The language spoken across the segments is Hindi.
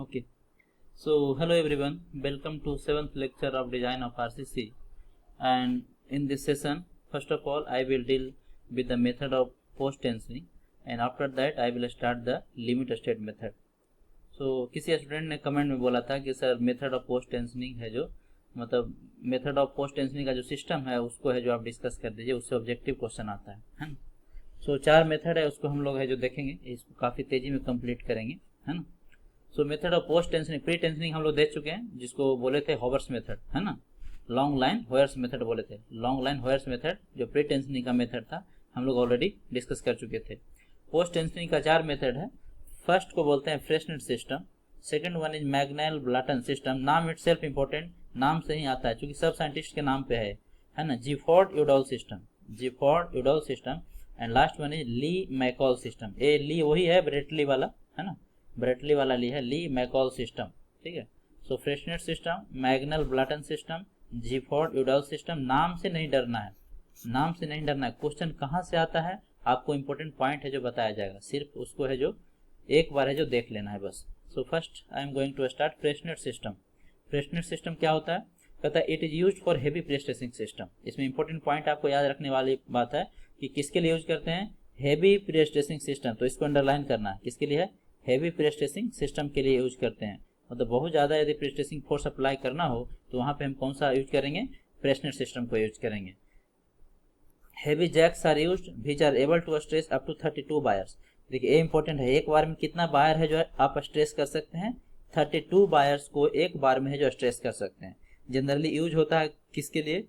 Okay. So hello everyone, welcome to 7th lecture of design of RCC. And in this session, first of all, I will deal with the method of post tensioning, and after that I will start the limit state method. So किसी स्टूडेंट ने कमेंट में बोला था कि sir method of post tensioning है जो मतलब मेथड ऑफ पोस्ट टेंशनिंग का जो सिस्टम है उसको है जो आप डिस्कस कर दीजिए, उससे ऑब्जेक्टिव क्वेश्चन आता है ना। सो 4 मेथड है, उसको हम लोग है जो देखेंगे, इसको काफ़ी तेज़ी में कंप्लीट करेंगे, है ना। सो method of post tensioning, pre tensioning हम लोग देख चुके हैं, जिसको बोले थे हॉवर्स मेथड, है ना। लॉन्ग लाइन होयर्स मेथड बोले थे, लॉन्ग लाइन होयर्स मेथड जो प्री टेंशनिंग का मेथड था हम लोग ऑलरेडी डिस्कस कर चुके थे। पोस्ट टेंशनिंग का 4 मेथड है। फर्स्ट को बोलते हैं Freyssinet system, second one is Magnel Blaton system. नाम इट सेल्फ इंपॉर्टेंट, नाम से ही आता है क्योंकि सब साइंटिस्ट के नाम पे है ना। Gifford Udall system, Gifford Udall system. And last one is Lee McCall system. ये ली वही है ब्रेटली वाला, है ना, ब्रेटली वाला ली है, ली मैकॉल सिस्टम, ठीक है। सो फ्रेशनेट system, मैग्नेल Blaton system, Gifford Udall system. नाम से नहीं डरना है, नाम से नहीं डरना है। क्वेश्चन कहाँ से आता है आपको इंपॉर्टेंट पॉइंट है जो बताया जाएगा, सिर्फ उसको है जो एक बार है जो देख लेना है बस। So first I am going to start Freyssinet system. Freyssinet system क्या होता है, कहता है it is used for heavy prestressing system. इसमें इंपॉर्टेंट पॉइंट आपको याद रखने वाली बात है कि किसके लिए यूज करते हैं, हेवी प्रेस्टेसिंग सिस्टम। तो इसको अंडरलाइन करना है, किसके लिए है, हेवी प्रेस्टेसिंग सिस्टम के लिए यूज करते हैं। मतलब बहुत ज़्यादा यदि प्रेस्टेसिंग फोर्स अप्लाई करना हो तो वहाँ पे हम कौन सा यूज करेंगे, फ्रेशनेट सिस्टम को यूज करेंगे। Heavy jacks are used which are able to stress up to 32 wires. देखिए ये इंपॉर्टेंट है, एक बार में कितना बायर है जो है आप स्ट्रेस कर सकते हैं, 32 बायर्स को एक बार में है जो स्ट्रेस कर सकते हैं। जनरली यूज होता है किसके लिए,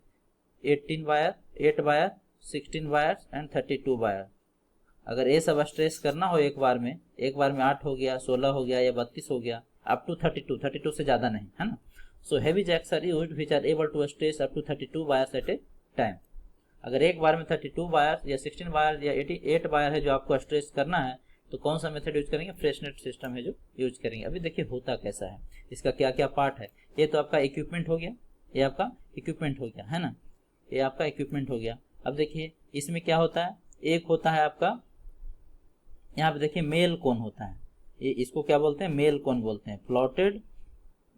18 wire, 8 wire, 16 wires and 32 wire. अगर ये सब स्ट्रेस करना हो एक बार में 8 हो गया, 16 हो गया या 32 हो गया, अप टू 32 से ज़्यादा नहीं, है ना। So heavy jacks are used which are able to stress up to 32 wires at a time. अगर एक बार में 32 बायर्स या 16 बायर या 88 बायर है जो आपको स्ट्रेस करना है तो कौन सा मेथड यूज करेंगे, फ्रेशनेट सिस्टम है जो यूज करेंगे। अभी देखिए होता कैसा है, इसका क्या क्या पार्ट है। ये तो आपका इक्विपमेंट हो गया, ये आपका इक्विपमेंट हो गया, है ना, ये आपका इक्विपमेंट हो गया। अब देखिए इसमें क्या होता है, एक होता है आपका यहाँ पे देखिए मेल कोन होता है, ये इसको क्या बोलते हैं, मेल कोन बोलते हैं, फ्लोटेड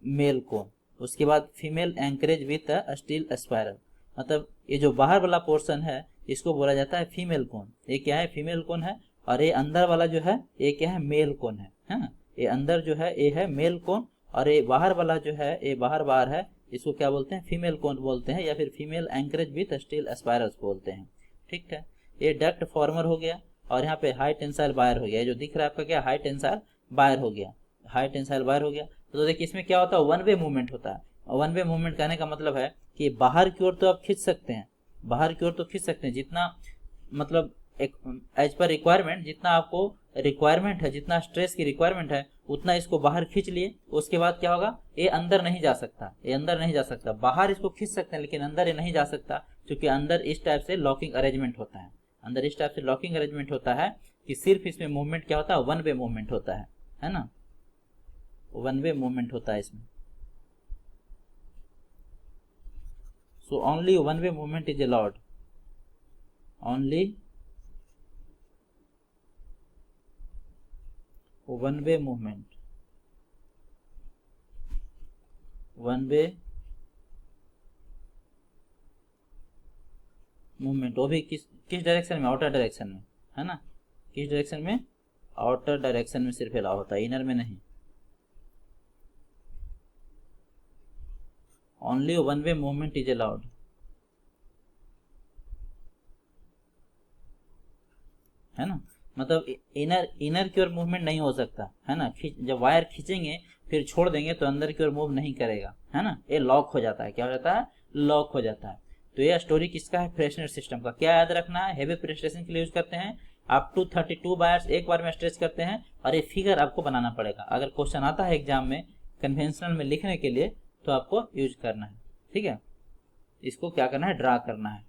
मेल कोन। उसके बाद female anchorage with steel spiral. मतलब ये जो बाहर वाला पोर्शन है इसको बोला जाता है फीमेल कोन। ये क्या है, फीमेल कोन है। और ये अंदर वाला जो है ये क्या है, मेल कोन है ना। ये अंदर जो है ये है मेल कोन, और ये बाहर वाला जो है ये बाहर है, इसको क्या बोलते हैं, फीमेल कोन बोलते हैं, या फिर female anchorage with steel spirals बोलते हैं, ठीक है। ये डक्ट फॉर्मर हो गया, और यहाँ पे हाई टेंसाइल वायर हो गया। ये जो दिख रहा है आपका क्या, हाई टेंसाइल वायर हो गया, हाई टेंसाइल वायर हो गया। तो देखिए इसमें क्या होता है, वन वे मूवमेंट होता है। वन वे मूवमेंट कहने का मतलब है कि बाहर की ओर तो आप खींच सकते हैं, बाहर की ओर तो खींच सकते हैं जितना मतलब एक एज पर रिक्वायरमेंट, जितना आपको रिक्वायरमेंट है, जितना स्ट्रेस की रिक्वायरमेंट है उतना इसको बाहर खींच लिए। उसके बाद क्या होगा, ये अंदर नहीं जा सकता, ये अंदर नहीं जा सकता। बाहर इसको खींच सकते हैं लेकिन अंदर ये नहीं जा सकता, क्योंकि अंदर इस टाइप से लॉकिंग अरेंजमेंट होता है, अंदर इस टाइप से लॉकिंग अरेंजमेंट होता है कि सिर्फ इसमें मूवमेंट क्या होता है, वन वे मूवमेंट होता है ना, वन वे मूवमेंट होता है इसमें। So only one way movement is allowed, only one way movement, one way movement। वो भी किस डायरेक्शन में, आउटर डायरेक्शन में, है ना, किस डायरेक्शन में, आउटर डायरेक्शन में सिर्फ अलाउ होता है, इनर में नहीं। Only one way movement is allowed, है ना। मतलब इनर की ओर मूवमेंट नहीं हो सकता, है ना। जब वायर खींचेंगे फिर छोड़ देंगे तो अंदर की ओर मूव नहीं करेगा, है ना। ये लॉक हो जाता है, क्या हो जाता है, लॉक हो जाता है। तो ये स्टोरी किसका है, फ्रेशनेट सिस्टम का। क्या याद रखना है, हेवी प्रेस्टेशन के लिए यूज करते हैं, अप टू 32 बायर्स एक बार में स्ट्रेच करते हैं। और ये फिगर आपको बनाना पड़ेगा, अगर क्वेश्चन आता है एग्जाम में कन्वेंशनल में लिखने के लिए तो आपको यूज करना है, ठीक है। इसको क्या करना है, ड्रा करना है।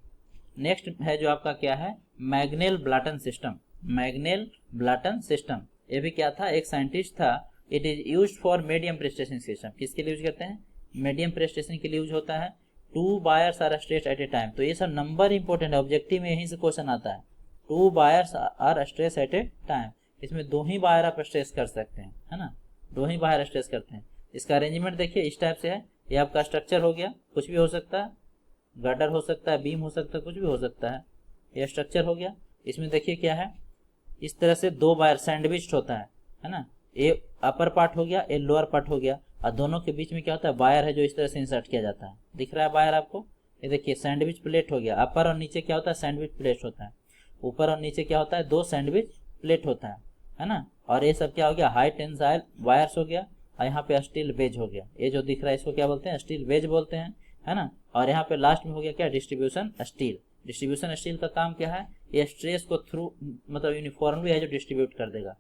नेक्स्ट है जो आपका क्या है, मैग्नेल ब्लाटन सिस्टम, मैग्नेल ब्लाटन सिस्टम। ये भी क्या था, एक साइंटिस्ट था। It is used for medium prestressing system. किसके लिए यूज करते हैं, मीडियम प्रेस्टेशन के लिए यूज होता है। 2 wires are stressed at a time. तो ये सब नंबर इंपॉर्टेंट है, ऑब्जेक्टिव में यहीं से क्वेश्चन आता है। 2 wires are stressed at a time, इसमें 2 ही बायर आप स्ट्रेस कर सकते हैं, है ना, दो ही बाहर स्ट्रेस करते हैं। इसका अरेंजमेंट देखिए इस टाइप से है, ये आपका स्ट्रक्चर हो गया, कुछ भी हो सकता है, गर्डर हो सकता है, बीम हो सकता है, कुछ भी हो सकता है, ये स्ट्रक्चर हो गया। इसमें देखिए क्या है, इस तरह से दो वायर सैंडविच होता है ना, ये अपर पार्ट हो गया, ये लोअर पार्ट हो गया, और दोनों के बीच में क्या होता है, वायर है जो इस तरह से इंसर्ट किया जाता है। दिख रहा है वायर आपको, ये देखिए सैंडविच प्लेट हो गया। अपर और नीचे क्या होता है, सैंडविच प्लेट होता है, ऊपर और नीचे क्या होता है, दो सैंडविच प्लेट होता है ना। और ये सब क्या हो गया, हाई टेंसाइल वायर्स हो गया, और यहाँ पे स्टील वेज हो गया। ये जो दिख रहा है इसको क्या बोलते हैं, स्टील वेज बोलते हैं, है ना। और यहाँ पे लास्ट में हो गया क्या, डिस्ट्रीब्यूशन स्टील। डिस्ट्रीब्यूशन स्टील का काम क्या है, ये स्ट्रेस को थ्रू मतलब यूनिफॉर्मली है जो डिस्ट्रीब्यूट कर देगा,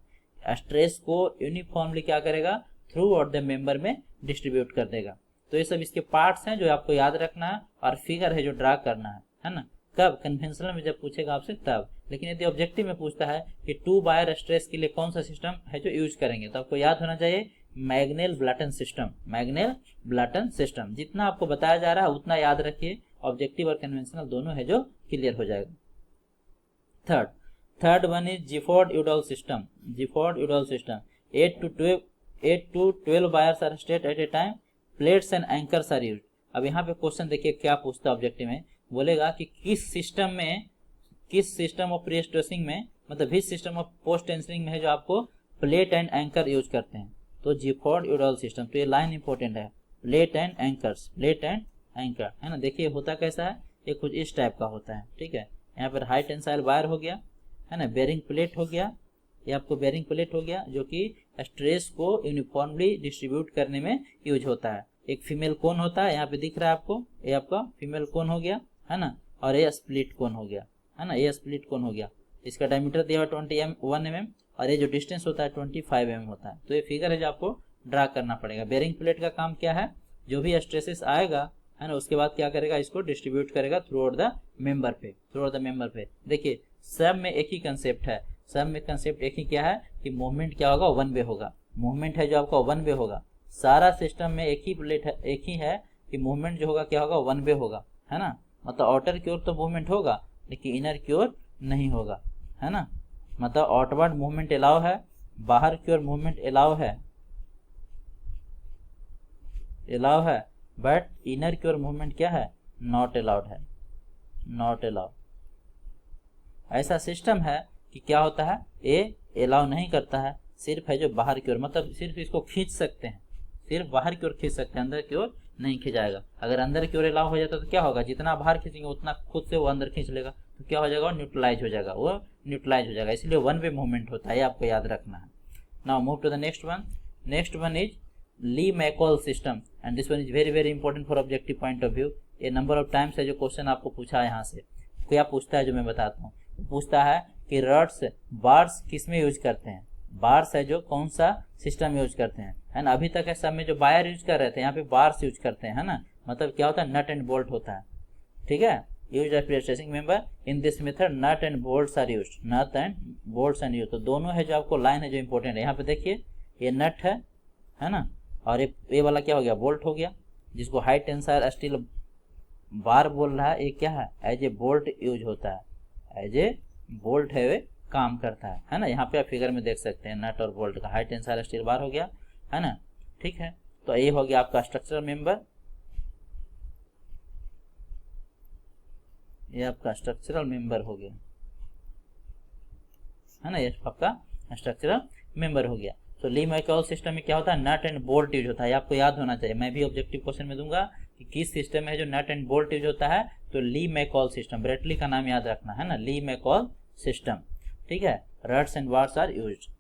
स्ट्रेस को यूनिफॉर्मली क्या करेगा, थ्रू आउट द मेंबर में डिस्ट्रीब्यूट कर देगा। तो ये सब इसके पार्ट्स हैं जो आपको याद रखना है, और फिगर है जो ड्रा करना है ना। कब, कन्वेंशनल में जब पूछेगा आपसे तब। लेकिन यदि ऑब्जेक्टिव में पूछता है कि टू वायर स्ट्रेस के लिए कौन सा सिस्टम है जो यूज करेंगे, तो आपको याद होना चाहिए मैग्नेल-ब्लाटन सिस्टम। मैग्नेल-ब्लाटन सिस्टम जितना आपको बताया जा रहा है उतना याद रखिए, ऑब्जेक्टिव और कन्वेंशनल दोनों है जो क्लियर हो जाएगा। Third one is Gifford Udall system. Gifford Udall system 8 to 12 wires are straight at a time, plates and anchors are used. अब यहाँ पे क्वेश्चन देखिए क्या पूछता है ऑब्जेक्टिव में, बोलेगा कि किस सिस्टम ऑफ प्री स्ट्रेसिंग में, मतलब which system of post tensioning में है जो आपको प्लेट एंड एंकर यूज करते हैं। तो जिफोर्ड-यूडॉल सिस्टम, तो ये लाइन इंपॉर्टेंट है, plate and anchors, plate and anchor, है ना। देखिए होता कैसा है, ये कुछ इस टाइप का होता है, ठीक है। यहाँ पर हाई टेंसाइल वायर हो गया, है ना, बेरिंग प्लेट हो गया, ये आपको बेरिंग प्लेट हो गया जो कि स्ट्रेस को यूनिफॉर्मली डिस्ट्रीब्यूट करने में यूज होता है। एक फीमेल कोन होता है, यहाँ पे दिख रहा है आपको, ये आपका फीमेल कोन हो गया, है ना, और ये स्प्लिट कोन हो गया, है ना, ये स्प्लिट कोन हो गया। इसका डायमीटर दिया हुआ 21 mm, और ये जो डिस्टेंस होता है 25 mm होता है। तो ये फिगर है जो आपको ड्रा करना पड़ेगा। बेरिंग प्लेट का काम क्या है, जो भी स्ट्रेसेस आएगा, है ना, उसके बाद क्या करेगा, इसको डिस्ट्रीब्यूट करेगा थ्रू आउट द मेंबर पे, देखिए सब में एक ही कंसेप्ट है, सब में कंसेप्ट एक ही क्या है कि मूवमेंट क्या होगा, वन वे होगा। मूवमेंट है जो आपका वन वे होगा, सारा सिस्टम में एक ही प्लेट है, एक ही है कि मूवमेंट जो होगा क्या होगा, वन वे होगा, है ना। मतलब आउटर की ओर तो मूवमेंट होगा लेकिन इनर की ओर नहीं होगा, है ना। मतलब आउटवर्ड मूवमेंट अलाउ है, बाहर की ओर मूवमेंट अलाउ है, बट इनर की ओर मूवमेंट क्या है, नॉट अलाउड है, नॉट अलाउड। ऐसा सिस्टम है कि क्या होता है, ये अलाउ नहीं करता है, सिर्फ है जो बाहर की ओर, मतलब सिर्फ इसको खींच सकते हैं, सिर्फ बाहर की ओर खींच सकते हैं, अंदर की ओर नहीं खिंचाएगा। अगर अंदर की ओर अलाउ हो जाता तो क्या होगा, जितना बाहर खींचेंगे उतना खुद से वो अंदर खींच लेगा, तो क्या हो जाएगा, वो न्यूट्रलाइज हो जाएगा, इसलिए वन वे मूवमेंट होता है, आपको याद रखना है। Now move to the next one is Lee McCall system, and this one is very very important for objective point of view. ये नंबर ऑफ टाइम्स है जो क्वेश्चन आपको पूछा है। यहाँ से क्या पूछता है जो मैं बताता हूँ, पूछता है कि रड्स बार्स किस में यूज करते हैं, बार्स है जो कौन सा सिस्टम यूज करते हैं, है ना। अभी तक है सब में जो वायर यूज कर रहे थे, यहाँ पे बार्स यूज करते हैं, है ना। मतलब क्या होता है, नट एंड बोल्ट होता है, ठीक है। Use as prestressing member in this method, nut and bolts are used, nut and bolts and use. तो दोनों है जो आपको लाइन है जो इंपॉर्टेंट है। यहाँ पे देखिए ये नट है ना, और ये वाला क्या हो गया, बोल्ट हो गया, जिसको हाई टेंसाइल स्टील बार बोल रहा है, ये क्या है, एज ए बोल्ट यूज होता है, एज ए बोल्ट है वे काम करता है ना। यहाँ पे आप फिगर में देख सकते हैं नट और बोल्ट का, हाई टेंसाइल स्टील बार हो गया, है ना, ठीक है। तो ये हो गया आपका स्ट्रक्चरल मेंबर, ये आपका स्ट्रक्चरल मेंबर हो गया, है ना, ये आपका स्ट्रक्चरल मेंबर हो गया। तो ली-मैकॉल सिस्टम में क्या होता है, नट एंड बोल्ट यूज होता है, आपको याद होना चाहिए। मैं भी ऑब्जेक्टिव क्वेश्चन में दूंगा कि किस सिस्टम में है जो नट एंड बोल्ट यूज होता है, तो ली-मैकॉल सिस्टम, ब्रेटली का नाम याद रखना, है ना, ली-मैकॉल सिस्टम, ठीक है। Rods and bars are used.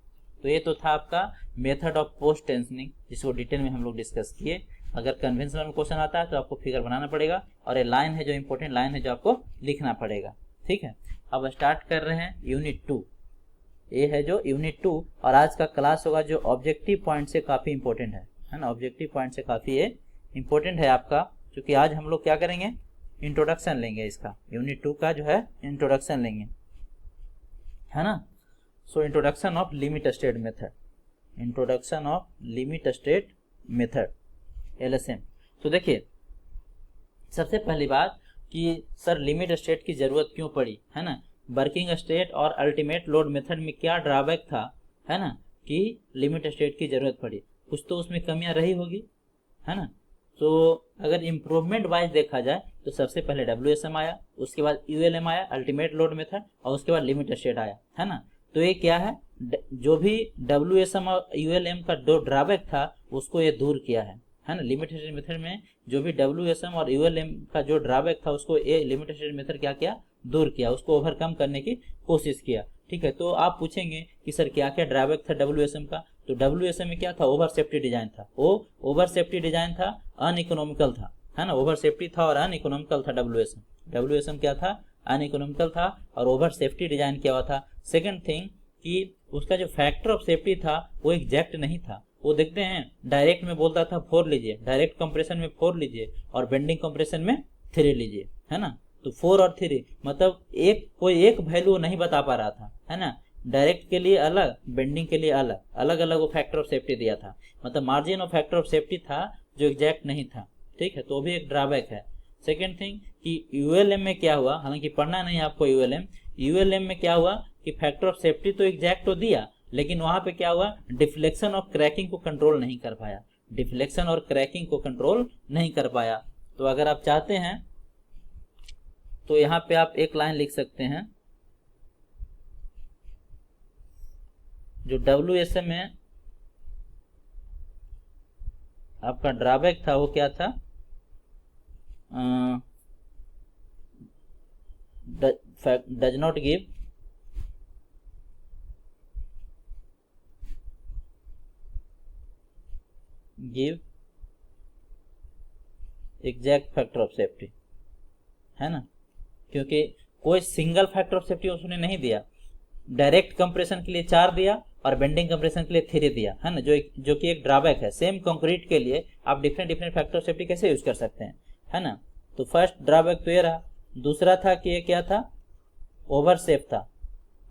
तो ये तो था आपका मेथड ऑफ पोस्ट टेंशनिंग, जिसको डिटेल में हम लोग डिस्कस किए। अगर कन्वेंशनल में क्वेश्चन आता है तो आपको फिगर बनाना पड़ेगा, और ये लाइन है जो इंपॉर्टेंट लाइन है जो आपको लिखना पड़ेगा, ठीक है। अब स्टार्ट कर रहे हैं यूनिट 2, ये है जो यूनिट 2, और आज का क्लास होगा जो ऑब्जेक्टिव पॉइंट से काफ़ी इंपॉर्टेंट है ना, ऑब्जेक्टिव पॉइंट से काफ़ी ये इंपॉर्टेंट है आपका, क्योंकि आज हम लोग क्या करेंगे, इंट्रोडक्शन लेंगे इसका, यूनिट 2 का जो है इंट्रोडक्शन लेंगे, है ना। So introduction of limit state method, introduction of limit state method, LSM। तो देखिए सबसे पहली बात कि सर लिमिट स्टेट की जरूरत क्यों पड़ी, है ना। वर्किंग स्टेट और अल्टीमेट लोड मेथड में क्या ड्रॉबैक था, है ना, कि लिमिट स्टेट की जरूरत पड़ी। कुछ तो उसमें कमियां रही होगी, है ना। तो अगर इम्प्रूवमेंट वाइज देखा जाए तो सबसे पहले WSM आया, उसके बाद ULM आया, अल्टीमेट लोड मेथड, और उसके बाद लिमिट स्टेट आया, है ना। तो ये क्या है, जो भी WSM और ULM का जो ड्रॉबैक था उसको ये दूर किया है ना। लिमिट स्टेट मेथड में जो भी WSM और ULM का जो ड्रॉबैक था उसको ये लिमिट स्टेट मेथड क्या किया, दूर किया, उसको ओवरकम करने की कोशिश किया। ठीक है, तो आप पूछेंगे कि सर क्या क्या ड्रॉबैक था WSM का, तो WSM में क्या था, ओवर सेफ्टी डिजाइन था। वो ओवर सेफ्टी डिजाइन था, अनइकोनॉमिकल था, है ना। ओवर सेफ्टी था और अनइकोनॉमिकल था WSM क्या था, अनइकोनॉमिकल था और ओवर सेफ्टी डिजाइन किया हुआ था। सेकंड थिंग कि उसका जो फैक्टर ऑफ सेफ्टी था वो एग्जैक्ट नहीं था। वो देखते हैं डायरेक्ट में बोलता था 4 लीजिए, डायरेक्ट कंप्रेशन में 4 लीजिए और बेंडिंग कंप्रेशन में 3 लीजिए, है ना। तो 4 और 3 मतलब कोई एक वैल्यू नहीं बता पा रहा था, है ना। डायरेक्ट के लिए अलग, बेंडिंग के लिए अलग, अलग अलग वो फैक्टर ऑफ सेफ्टी दिया था, मतलब margin of factor of safety था जो एग्जैक्ट नहीं था। ठीक है, तो भी एक ड्रॉबैक है। सेकेंड थिंग कि ULM में क्या हुआ, हालांकि पढ़ना नहीं आपको ULM में क्या हुआ कि फैक्टर ऑफ सेफ्टी तो एग्जैक्ट तो दिया, लेकिन वहां पे क्या हुआ, डिफ्लेक्शन और क्रैकिंग को कंट्रोल नहीं कर पाया, डिफ्लेक्शन और क्रैकिंग को कंट्रोल नहीं कर पाया। तो अगर आप चाहते हैं तो यहाँ पे आप एक लाइन लिख सकते हैं, जो WSM में आपका ड्रॉबैक था वो क्या था, does not give exact factor of safety, है ना, क्योंकि कोई सिंगल फैक्टर ऑफ सेफ्टी उसने नहीं दिया। डायरेक्ट कंप्रेशन के लिए 4 दिया और बेंडिंग कंप्रेशन के लिए 3 दिया, है ना, जो कि एक ड्रॉबैक है। सेम कंक्रीट के लिए आप डिफरेंट फैक्टर ऑफ सेफ्टी कैसे यूज कर सकते हैं, है ना। तो फर्स्ट ड्रॉबैक तो ये रहा। दूसरा था कि ये क्या था, ओवर सेफ था।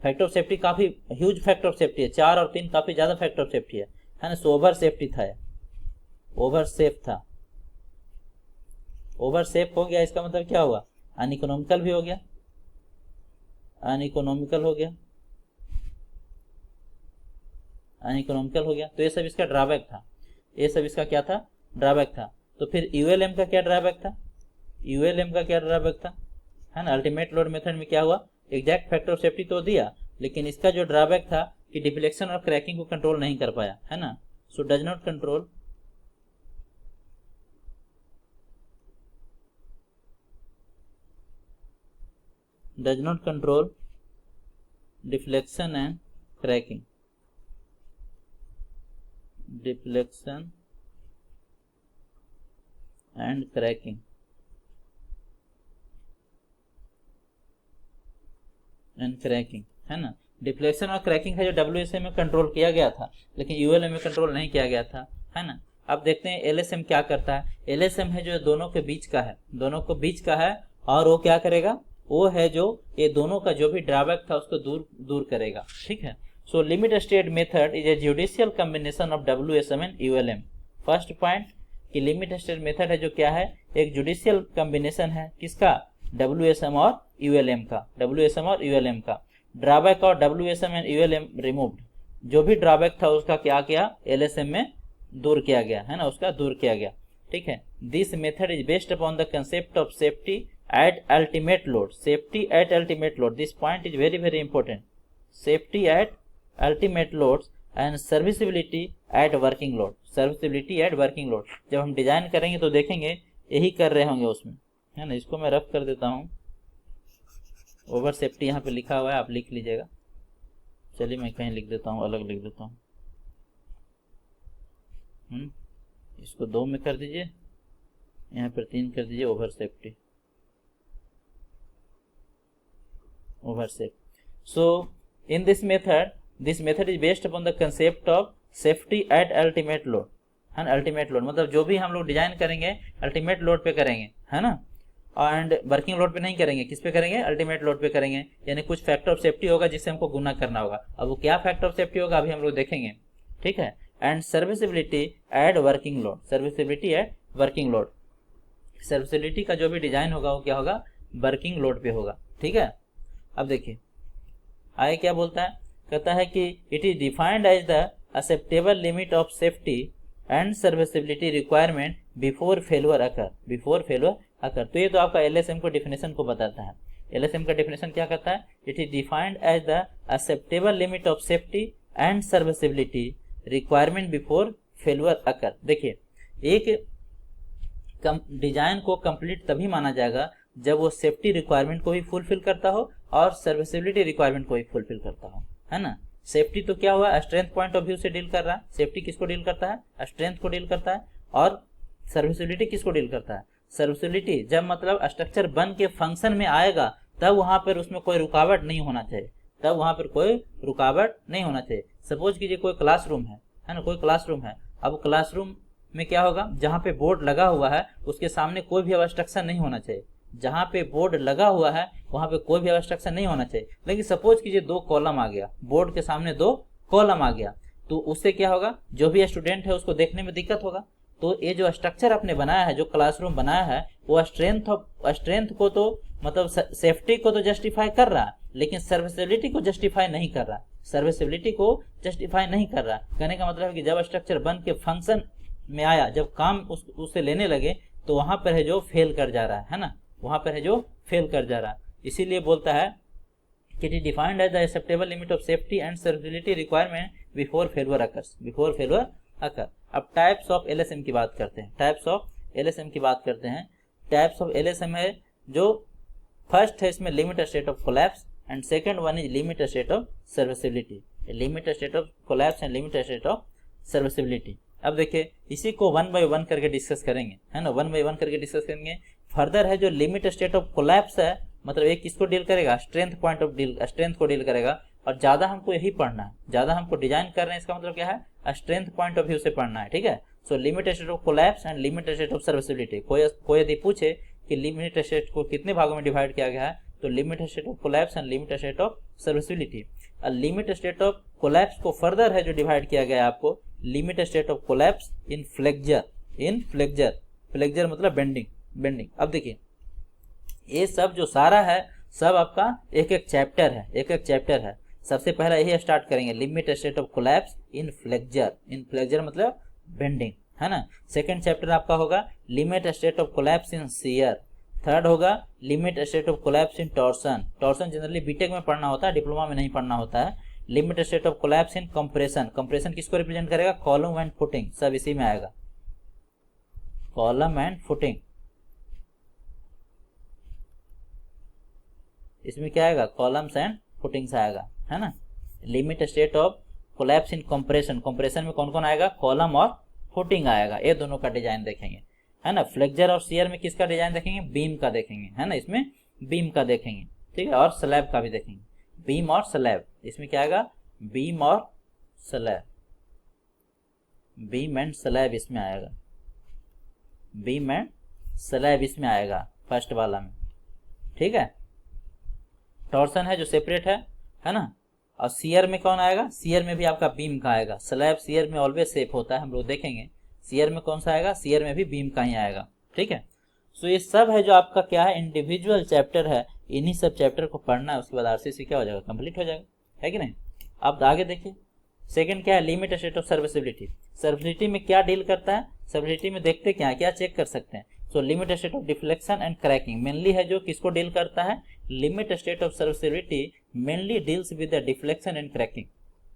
फैक्टर ऑफ सेफ्टी काफी ह्यूज फैक्टर ऑफ सेफ्टी है, 4 और 3 काफी ज्यादा फैक्टर ऑफ सेफ्टी है ना। सो ओवर सेफ्टी था, ओवर सेफ था। ओवर सेफ हो गया, इसका मतलब क्या हुआ, अनइकोनॉमिकल भी हो गया, अनइकोनॉमिकल हो गया, अनइकोनॉमिकल हो गया। तो ये सब इसका ड्रॉबैक था, ये सब इसका क्या था, ड्रॉबैक था। तो फिर ULM का क्या ड्रॉबैक था, ULM का क्या ड्रॉबैक था, है ना। अल्टीमेट लोड मेथड में क्या हुआ, एग्जैक्ट फैक्टर ऑफ सेफ्टी तो दिया, लेकिन इसका जो ड्रॉबैक था कि डिफ्लेक्शन और क्रैकिंग को कंट्रोल नहीं कर पाया, है ना। So does not control deflection and cracking, deflection and cracking है ना। डिफ्लेक्शन और क्रैकिंग है जो WSM में कंट्रोल किया गया था, लेकिन ULM में कंट्रोल नहीं किया गया था, है ना। अब देखते हैं LSM क्या करता है। LSM है जो दोनों के बीच का है, दोनों को बीच का है, और वो क्या करेगा, वो है जो ये दोनों का जो भी ड्रॉबैक था उसको दूर करेगा। ठीक है, so limit state method is a judicial combination of WSM and ULM। First point कि लिमिट स्टेट मेथड है जो क्या है, एक जुडिशियल कॉम्बिनेशन है, किसका, WSM और ULM का, WSM और ULM का। ड्रॉबैक और WSM एंड ULM रिमूव्ड, जो भी ड्रॉबैक था उसका क्या किया, LSM में दूर किया गया, है ना, उसका दूर किया गया। ठीक है, this method is based upon the concept of safety at ultimate load, safety at ultimate load, this point is very important, safety at ultimate loads and serviceability at working load, serviceability at working load। जब हम डिजाइन करेंगे तो देखेंगे यही कर रहे होंगे उसमें, है ना। इसको मैं रफ कर देता हूँ, ओवर सेफ्टी यहाँ पे लिखा हुआ है, आप लिख लीजिएगा। चलिए मैं कहीं लिख देता हूँ, अलग लिख देता हूँ। इसको 2 में कर दीजिए, यहाँ पर 3 कर दीजिए, over safety, over safe। So in this method is based upon the concept of safety at ultimate load, है ना। अल्टीमेट लोड मतलब जो भी हम लोग डिजाइन करेंगे अल्टीमेट लोड पे करेंगे, है ना, एंड वर्किंग लोड पे नहीं करेंगे। किस पे करेंगे, अल्टीमेट लोड पे करेंगे, यानी कुछ फैक्टर ऑफ सेफ्टी होगा जिससे हमको गुना करना होगा। अब वो क्या फैक्टर ऑफ सेफ्टी होगा अभी हम लोग देखेंगे। ठीक है, and serviceability at working load, serviceability at working load, serviceability का जो भी डिजाइन होगा वो क्या होगा, वर्किंग लोड पे होगा। ठीक है, अब देखिए क्या बोलता है, कहता है कि it is defined as the acceptable limit of safety and serviceability requirement before failure occur. तो ये तो आपका एलएसएम को डिफिनेशन को बताता है। एलएसएम का डिफिनेशन क्या कहता है? It is defined as the acceptable limit of safety and serviceability requirement before failure occur. देखिए, एक डिजाइन को कंप्लीट तभी माना जाएगा जब वो सेफ्टी रिक्वायरमेंट को भी फुलफिल करता हो और सर्विसिबिलिटी रिक्वायरमेंट को भी फुलफिल करता हो, है ना। सेफ्टी तो क्या हुआ, स्ट्रेंथ पॉइंट ऑफ व्यू से डील कर रहा है। सेफ्टी किसको डील करता है? स्ट्रेंथ को डील करता है। और सर्विसिबिलिटी किसको डील करता है? सर्विसिबिलिटी जब मतलब स्ट्रक्चर बन के फंक्शन में आएगा तब वहां पर उसमें कोई रुकावट नहीं होना चाहिए, तब वहां पर कोई रुकावट नहीं होना चाहिए। सपोज कीजिए कोई क्लासरूम है ना, कोई क्लासरूम है। अब क्लासरूम में क्या होगा, जहाँ पे बोर्ड लगा हुआ है उसके सामने कोई भी ऑब्स्ट्रक्शन नहीं होना चाहिए। जहाँ पे बोर्ड लगा हुआ है वहां पे कोई भी ऑब्स्ट्रक्शन नहीं होना चाहिए। लेकिन सपोज कीजिए 2 कॉलम आ गया, बोर्ड के सामने 2 कॉलम आ गया, तो उससे क्या होगा, जो भी स्टूडेंट है उसको देखने में दिक्कत होगा। तो ये जो स्ट्रक्चर आपने बनाया है, जो क्लासरूम बनाया है, वो स्ट्रेंथ को तो मतलब सेफ्टी को तो जस्टिफाई कर रहा है, लेकिन सर्विसिबिलिटी को जस्टिफाई नहीं कर रहा। कहने का मतलब है कि जब स्ट्रक्चर बन के फंक्शन में आया, जब काम उससे लेने लगे, तो वहां पर है जो फेल कर जा रहा है ना, वहां पर है जो फेल कर जा रहा है। इसीलिए बोलता है कि it is defined as the acceptable limit of safety and serviceability requirement before failure occur. अब टाइप्स ऑफ एलएसएम की बात करते हैं। टाइप्स ऑफ एलएसएम है जो फर्स्ट है, इसमें limit state of collapse and second one is limit state of serviceability. Limit state of collapse and limit state of serviceability. अब देखिए, इसी को 1 बाय 1 करके डिस्कस करेंगे, है ना। 1 बाय 1 करके डिस्कस करेंगे। फर्दर है जो लिमिट स्टेट ऑफ कोलैप्स है, मतलब एक किसको डील करेगा, स्ट्रेंथ को डील करेगा। और ज्यादा हमको यही पढ़ना है, ज्यादा हमको डिजाइन कर रहे हैं, इसका मतलब क्या है, स्ट्रेंथ पॉइंट ऑफ व्यू से पढ़ना है, ठीक है। So limit state of collapse and limit state of serviceability. कोई यदि पूछे कि लिमिट स्टेट को कितने भागों में डिवाइड किया गया है, तो limit state of collapse and limit state of serviceability. Limit state of collapse को फर्दर है जो डिवाइड किया गया है आपको, limit state of collapse in flexure मतलब बेंडिंग। अब देखिए, ये सब जो सारा है सब आपका एक एक चैप्टर है। सबसे पहला यही स्टार्ट करेंगे, limit state of collapse in flexure मतलब बेंडिंग, है ना। सेकंड चैप्टर आपका होगा limit state of collapse in shear. Third होगा limit state of collapse in torsion generally BTech में पढ़ना होता है, डिप्लोमा में नहीं पढ़ना होता है। Limit state of collapse in compression किसको रिप्रेजेंट करेगा, कॉलम एंड फुटिंग, सब इसी में आएगा, कॉलम एंड फुटिंग। इसमें क्या आएगा, कॉलम्स एंड फुटिंग्स आएगा, है ना। Limit state of collapse in compression में कौन कौन आएगा, कॉलम और फुटिंग आएगा। ये दोनों का डिजाइन देखेंगे, है ना। फ्लेक्चर और शियर में किसका डिजाइन देखेंगे, बीम का देखेंगे, है ना। इसमें बीम का देखेंगे, ठीक है, और स्लैब का भी देखेंगे, बीम और स्लैब। इसमें क्या आएगा, बीम और स्लैब, बीम एंड स्लैब इसमें आएगा, बीम एंड स्लैब इसमें आएगा फर्स्ट वाला में, ठीक है। टॉर्सन है जो सेपरेट है ना। और शियर में कौन आएगा, शियर में भी आपका बीम का आएगा। स्लैब शियर में ऑलवेज सेफ होता है, हम लोग देखेंगे। शियर में कौन सा आएगा, शियर में भी बीम का ही आएगा, ठीक है। सो ये सब है जो आपका क्या है, इंडिविजुअल चैप्टर है। इन्हीं सब चैप्टर को पढ़ना है, उसके बाद आरसीसी क्या हो जाएगा, कंप्लीट हो जाएगा, है कि नहीं। अब आगे देखिए, सेकंड क्या है, limit state of serviceability. Serviceability में क्या डील करता है, सर्विसिबिलिटी में देखते क्या चेक कर सकते हैं। So limit state of deflection and cracking mainly है जो किसको डील करता है, limit state of serviceability mainly deals with the deflection and cracking,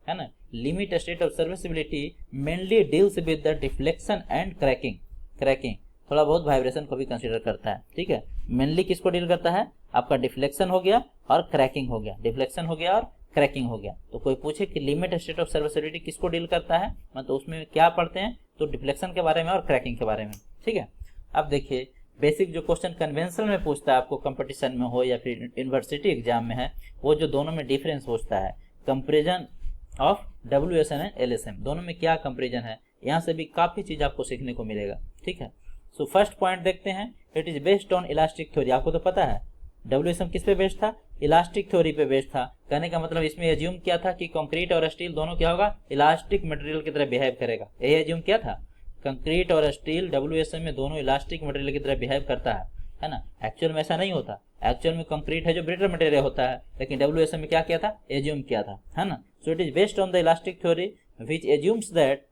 है ना। Limit state of serviceability mainly deals with the deflection and cracking थोड़ा बहुत वाइब्रेशन को भी कंसीडर करता है, ठीक है। मेनली किसको डील करता है, आपका डिफ्लेक्शन हो गया और क्रैकिंग हो गया, डिफ्लेक्शन हो गया और क्रैकिंग हो गया। तो कोई पूछे कि लिमिट स्टेट ऑफ सर्विसिबिलिटी किसको डील करता है, मतलब उसमें क्या पढ़ते हैं, तो डिफ्लेक्शन के बारे में और क्रैकिंग के बारे में, ठीक है। अब देखिए, बेसिक जो क्वेश्चन कन्वेंशनल में पूछता है आपको, कंपटीशन में हो या फिर यूनिवर्सिटी एग्जाम में है, वो जो दोनों में डिफरेंस पूछता है, comparison of WSN and LSM, दोनों में क्या कंपेरिजन है, यहाँ से भी काफी चीज आपको सीखने को मिलेगा, ठीक है। सो फर्स्ट पॉइंट देखते हैं, it is based on elastic theory. आपको तो पता है WSM किस पे बेस्ड था, इलास्टिक थ्योरी पे बेस्ड था। कहने का मतलब इसमें एज्यूम किया था कि कंक्रीट और स्टील दोनों क्या होगा, इलास्टिक मटेरियल की तरह बिहेव करेगा, यही एज्यूम किया था। कंक्रीट और स्टील WSM में दोनों इलास्टिक मटेरियल की तरह बिहेव करता है ना। एक्चुअल में ऐसा नहीं होता, एक्चुअल में कंक्रीट है जो ब्रिटल मटेरियल होता है, लेकिन WSM में क्या किया था, एज्यूम किया था, है ना। सो it is based on the elastic theory which assumes that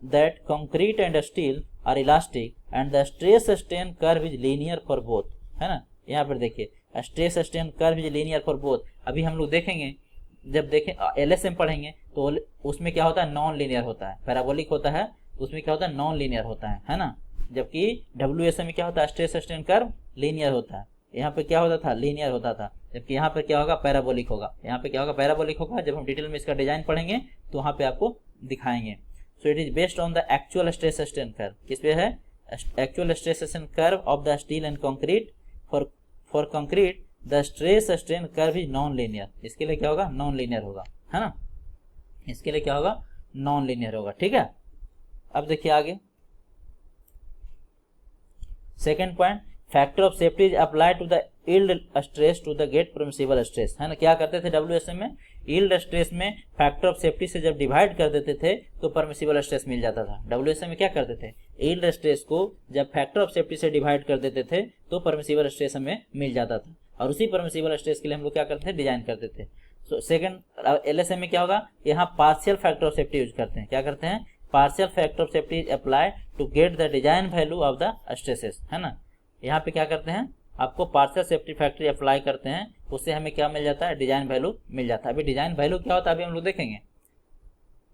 that concrete and steel are elastic and the stress strain curve is linear for both, है ना। यहाँ पर देखिए stress strain curve is linear for both. अभी हम लोग देखेंगे, जब देखें LSM पढ़ेंगे तो उसमें क्या होता है, नॉन लीनियर होता है। पैराबोलिक होता है उसमें क्या होता है, नॉन लीनियर होता है ना। जबकि WSM में क्या होता है, स्ट्रेस स्ट्रेन कर्व लीनियर होता है। यहाँ पे क्या होता था, लीनियर होता था। जबकि यहाँ पे क्या होगा, पैराबोलिक होगा। यहाँ पे क्या होगा, पैराबोलिक होगा। जब हम डिटेल में इसका डिजाइन पढ़ेंगे तो वहाँ पे आपको दिखाएंगे। सो it is based on the actual stress strain curve. किस पे है, actual stress strain curve of the steel and concrete. For concrete the stress strain curve is non linear. इसके लिए क्या होगा, नॉन लीनियर होगा, है ना। इसके लिए क्या होगा, नॉन लीनियर होगा, ठीक है। अब देखिए आगे second point, factor of safety is apply to the yield stress to the get permissible stress, है ना। क्या करते थे WSM में, यील्ड स्ट्रेस में फैक्टर ऑफ सेफ्टी से जब डिवाइड कर देते थे तो परमिसिबल स्ट्रेस मिल जाता था। WSM में क्या करते थे, यील्ड स्ट्रेस को जब फैक्टर ऑफ सेफ्टी से डिवाइड कर देते थे तो परमिसिबल स्ट्रेस हमें मिल जाता था, और उसी परमिसिबल स्ट्रेस के लिए हम लोग क्या करते थे, डिजाइन करते थे। सो सेकंड LSM में क्या होगा, यहाँ partial factor of safety use करते हैं। क्या करते हैं, partial factor of safety is apply to get the design value of the stresses, है ना। यहाँ पे क्या करते हैं, आपको पार्शियल सेफ्टी फैक्टर अप्लाई करते हैं, उससे हमें क्या मिल जाता है, डिजाइन वैल्यू मिल जाता है। अभी डिजाइन वैल्यू क्या होता है अभी हम लोग देखेंगे।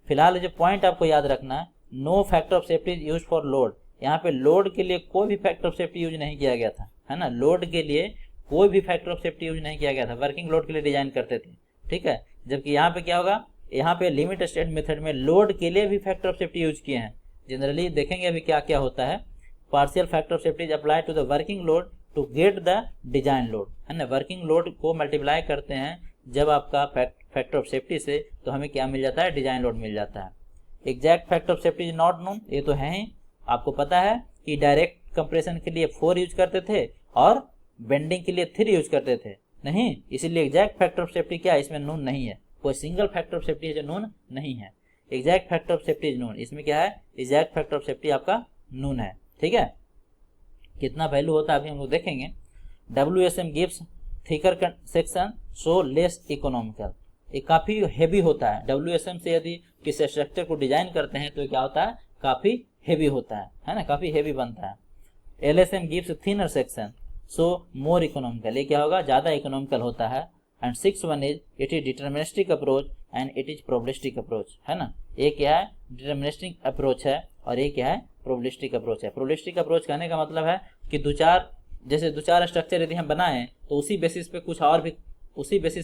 फिलहाल जो पॉइंट आपको याद रखना है, no factor of safety is use for load. यहाँ पे लोड के लिए कोई भी फैक्टर ऑफ सेफ्टी यूज नहीं किया गया था, है ना। लोड के लिए कोई भी फैक्टर ऑफ सेफ्टी यूज नहीं किया गया था, वर्किंग लोड के लिए डिजाइन करते थे, ठीक है। जबकि यहाँ पे क्या होगा, यहाँ पे लिमिट स्टेट मेथड में लोड के लिए भी फैक्टर ऑफ सेफ्टी यूज किए हैं। जनरली देखेंगे अभी क्या क्या होता है। Partial factor of safety is apply to the working load to get the design load, है ना। वर्किंग लोड को मल्टीप्लाई करते हैं जब आपका फैक्टर ऑफ सेफ्टी से, तो हमें क्या मिल जाता है, डिजाइन लोड मिल जाता है। Exact factor of safety is not known, ये तो है ही। आपको पता है कि डायरेक्ट कंप्रेशन के लिए 4 यूज करते थे और बेंडिंग के लिए 3 यूज करते थे, नहीं। इसीलिए एग्जैक्ट फैक्टर ऑफ सेफ्टी क्या है, इसमें नोन नहीं है। कोई सिंगल फैक्टर ऑफ सेफ्टी है जो नोन नहीं है। Exact factor of safety is known, इसमें क्या है, एग्जैक्ट फैक्टर ऑफ सेफ्टी आपका नोन है, ठीक है। कितना वैल्यू होता है अभी हम लोग देखेंगे। WSM gives thicker section so less economical. ये काफी हेवी होता है। WSM से यदि किसी स्ट्रक्चर को डिजाइन करते हैं तो क्या होता है, काफी हेवी होता है ना, काफी हेवी बनता है। LSM gives thinner section so मोर इकोनॉमिकल। ये क्या होगा, ज्यादा इकोनॉमिकल होता है। And 6 one is it is deterministic approach and it is probabilistic approach, है ना। ये क्या है, डिटर्मिनिस्टिक अप्रोच है, और ये क्या है, प्रोबेबिलिस्टिक अप्रोच है। प्रोबेबिलिस्टिक अप्रोच कहने का मतलब है कि दो चार स्ट्रक्चर यदि हम बनाएं तो उसी बेसिस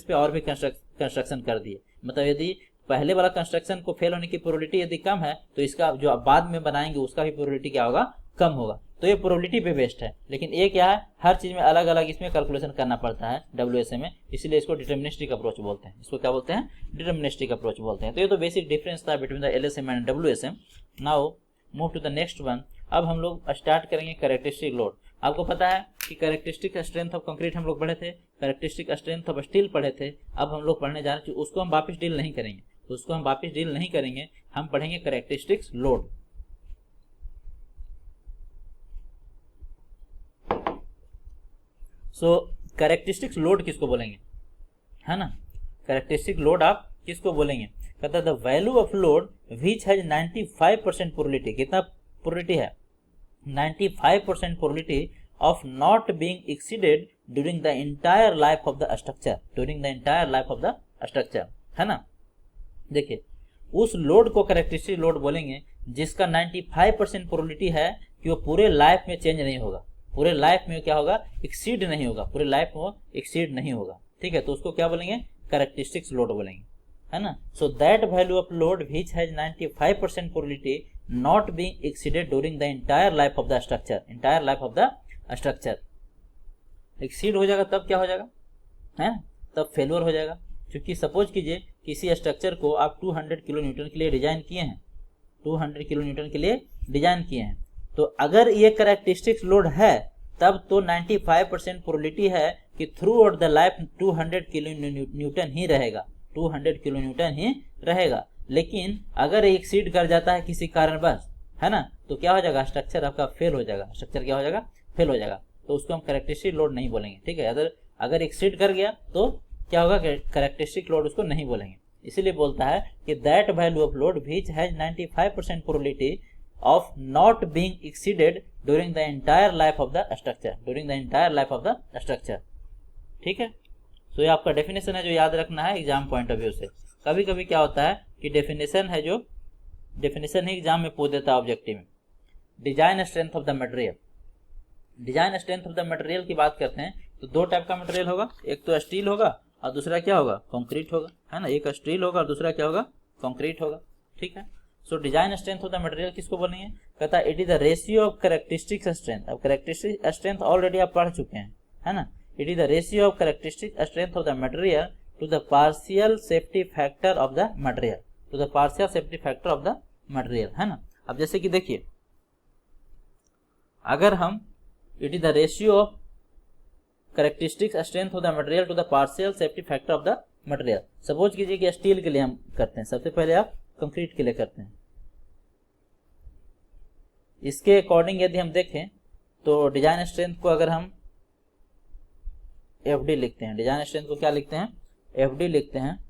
पे और भी कंस्ट्रक्शन कर दिए। मतलब यदि पहले वाला कंस्ट्रक्शन को फेल होने की प्रोबेबिलिटी यदि कम है तो इसका जो आप बाद में बनाएंगे उसका भी प्रोबेबिलिटी क्या होगा, कम होगा। तो ये प्रोबेबिलिटी पे बेस्ड है। लेकिन ये क्या है, हर चीज में अलग अलग इसमें कैलकुलेशन करना पड़ता है WSM में, इसीलिए इसको डिटर्मिनिस्टिक अप्रोच बोलते हैं। इसको क्या बोलते हैं, डिटर्मिनिस्टिक अप्रोच बोलते हैं। तो ये तो बेसिक डिफरेंस था between the LSM and WSM। Now move to the next one. अब हम लोग स्टार्ट करेंगे कैरेक्टरिस्टिक लोड। आपको पता है कि कैरेक्टरिस्टिक स्ट्रेंथ ऑफ कंक्रीट हम लोग पढ़े थे, कैरेक्टरिस्टिक स्ट्रेंथ ऑफ स्टील पढ़े थे। अब हम लोग पढ़ने जा रहे हैं, उसको हम वापस डील नहीं करेंगे, हम पढ़ेंगे कैरेक्टरिस्टिक्स लोड। सो कैरेक्टरिस्टिक्स लोड किसको बोलेंगे, है ना। कैरेक्टरिस्टिक लोड आप किसको बोलेंगे, कहता है the value of load which has 95% probability. कितना प्रोबेबिलिटी है, 95% probability of not being exceeded during the entire life of the structure, है ना। देखिए उस लोड को कैरेक्टरिस्टिक लोड बोलेंगे जिसका 95% प्रोबेबिलिटी है कि वो पूरे लाइफ में चेंज नहीं होगा, पूरे लाइफ में क्या होगा, एक्सीड नहीं होगा, पूरे लाइफ में वो एक्सीड नहीं होगा, ठीक है। तो उसको क्या बोलेंगे, कैरेक्टरिस्टिक्स लोड बोलेंगे, है ना। So that value of load which has 95% probability not being exceeded during the entire life of the structure, exceed हो जाएगा तब क्या हो जाएगा, है, तब फेलियर हो जाएगा। क्योंकि सपोज कीजिए किसी स्ट्रक्चर को आप 200 किलो न्यूटन के लिए डिजाइन किए हैं, 200 किलो न्यूटन के लिए डिजाइन किए हैं, तो अगर ये कैरेक्टरिस्टिक्स लोड है तब तो 95% प्रोबेबिलिटी है कि throughout the life 200 kilo newton ही रहेगा, 200 किलो न्यूटन ही रहेगा। लेकिन अगर एक्सीड कर जाता है किसी कारणवश, है ना, तो क्या हो जाएगा, स्ट्रक्चर आपका फेल हो जाएगा, फेल हो जाएगा। तो उसको हम कैरेक्टरिस्टिक लोड नहीं बोलेंगे, ठीक है। अगर एक्सीड कर गया तो क्या होगा, कैरेक्टरिस्टिक लोड उसको नहीं बोलेंगे। इसीलिए बोलता है कि that value of load which has 95% probability of not being exceeded during the entire life of the structure, ठीक है। तो ये आपका डेफिनेशन है जो याद रखना है एग्जाम पॉइंट ऑफ व्यू से। कभी कभी क्या होता है कि डेफिनेशन है जो डेफिनेशन ही एग्जाम में पूछ देता है ऑब्जेक्टिव में। Design strength of the material, design strength of the material की बात करते हैं तो दो टाइप का मटेरियल होगा, एक तो स्टील होगा और दूसरा क्या होगा, कंक्रीट होगा, है ना। एक स्टील होगा और दूसरा क्या होगा, कंक्रीट होगा, ठीक है। So design strength of the material किसको बोलेंगे, कहता है it is the ratio of characteristic strength. अब कैरेक्टरिस्टिक स्ट्रेंथ ऑलरेडी आप पढ़ चुके हैं, है ना। It is the ratio of characteristic strength of the material to the partial safety factor of the material, to the partial safety factor of the material, है ना। अब जैसे कि देखिए, अगर हम it is the ratio of characteristic strength of the material to the partial safety factor of the material, suppose कीजिए कि स्टील के लिए हम करते हैं, सबसे पहले आप कंक्रीट के लिए करते हैं। इसके अकॉर्डिंग यदि हम देखें तो डिजाइन स्ट्रेंथ को अगर हम एफडी लिखते हैं, डिजाइन स्ट्रेंथ को क्या लिखते हैं, एफडी लिखते हैं।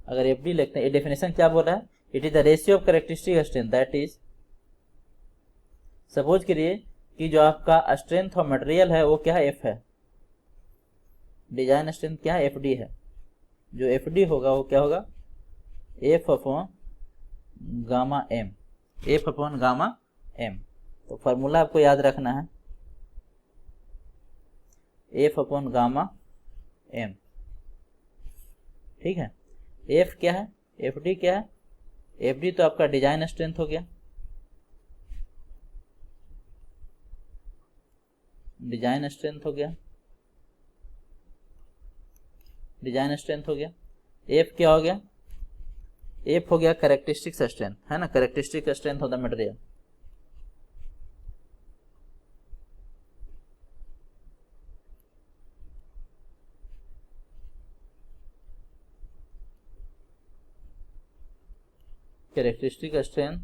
अगर एफडी लिखते हैं, ये डेफिनेशन क्या बोल रहा है, it is the ratio of characteristic strength, that is, suppose करिए कि जो आपका स्ट्रेंथ ऑफ मटेरियल है वो क्या है, एफ है, डिजाइन स्ट्रेंथ क्या है, एफडी है। जो एफडी होगा वो क्या होगा, F upon gamma M, F upon gamma M. तो फॉर्मूला आपको याद रखना है, एफ अपॉन गामा एम, ठीक है। एफ क्या है, एफडी क्या है, एफडी तो आपका डिजाइन स्ट्रेंथ हो गया, डिजाइन स्ट्रेंथ हो गया, डिजाइन स्ट्रेंथ हो गया। एफ क्या हो गया, एफ हो गया कैरेक्टरिस्टिक स्ट्रेंथ, है ना, characteristic strength of the material. Characteristic strength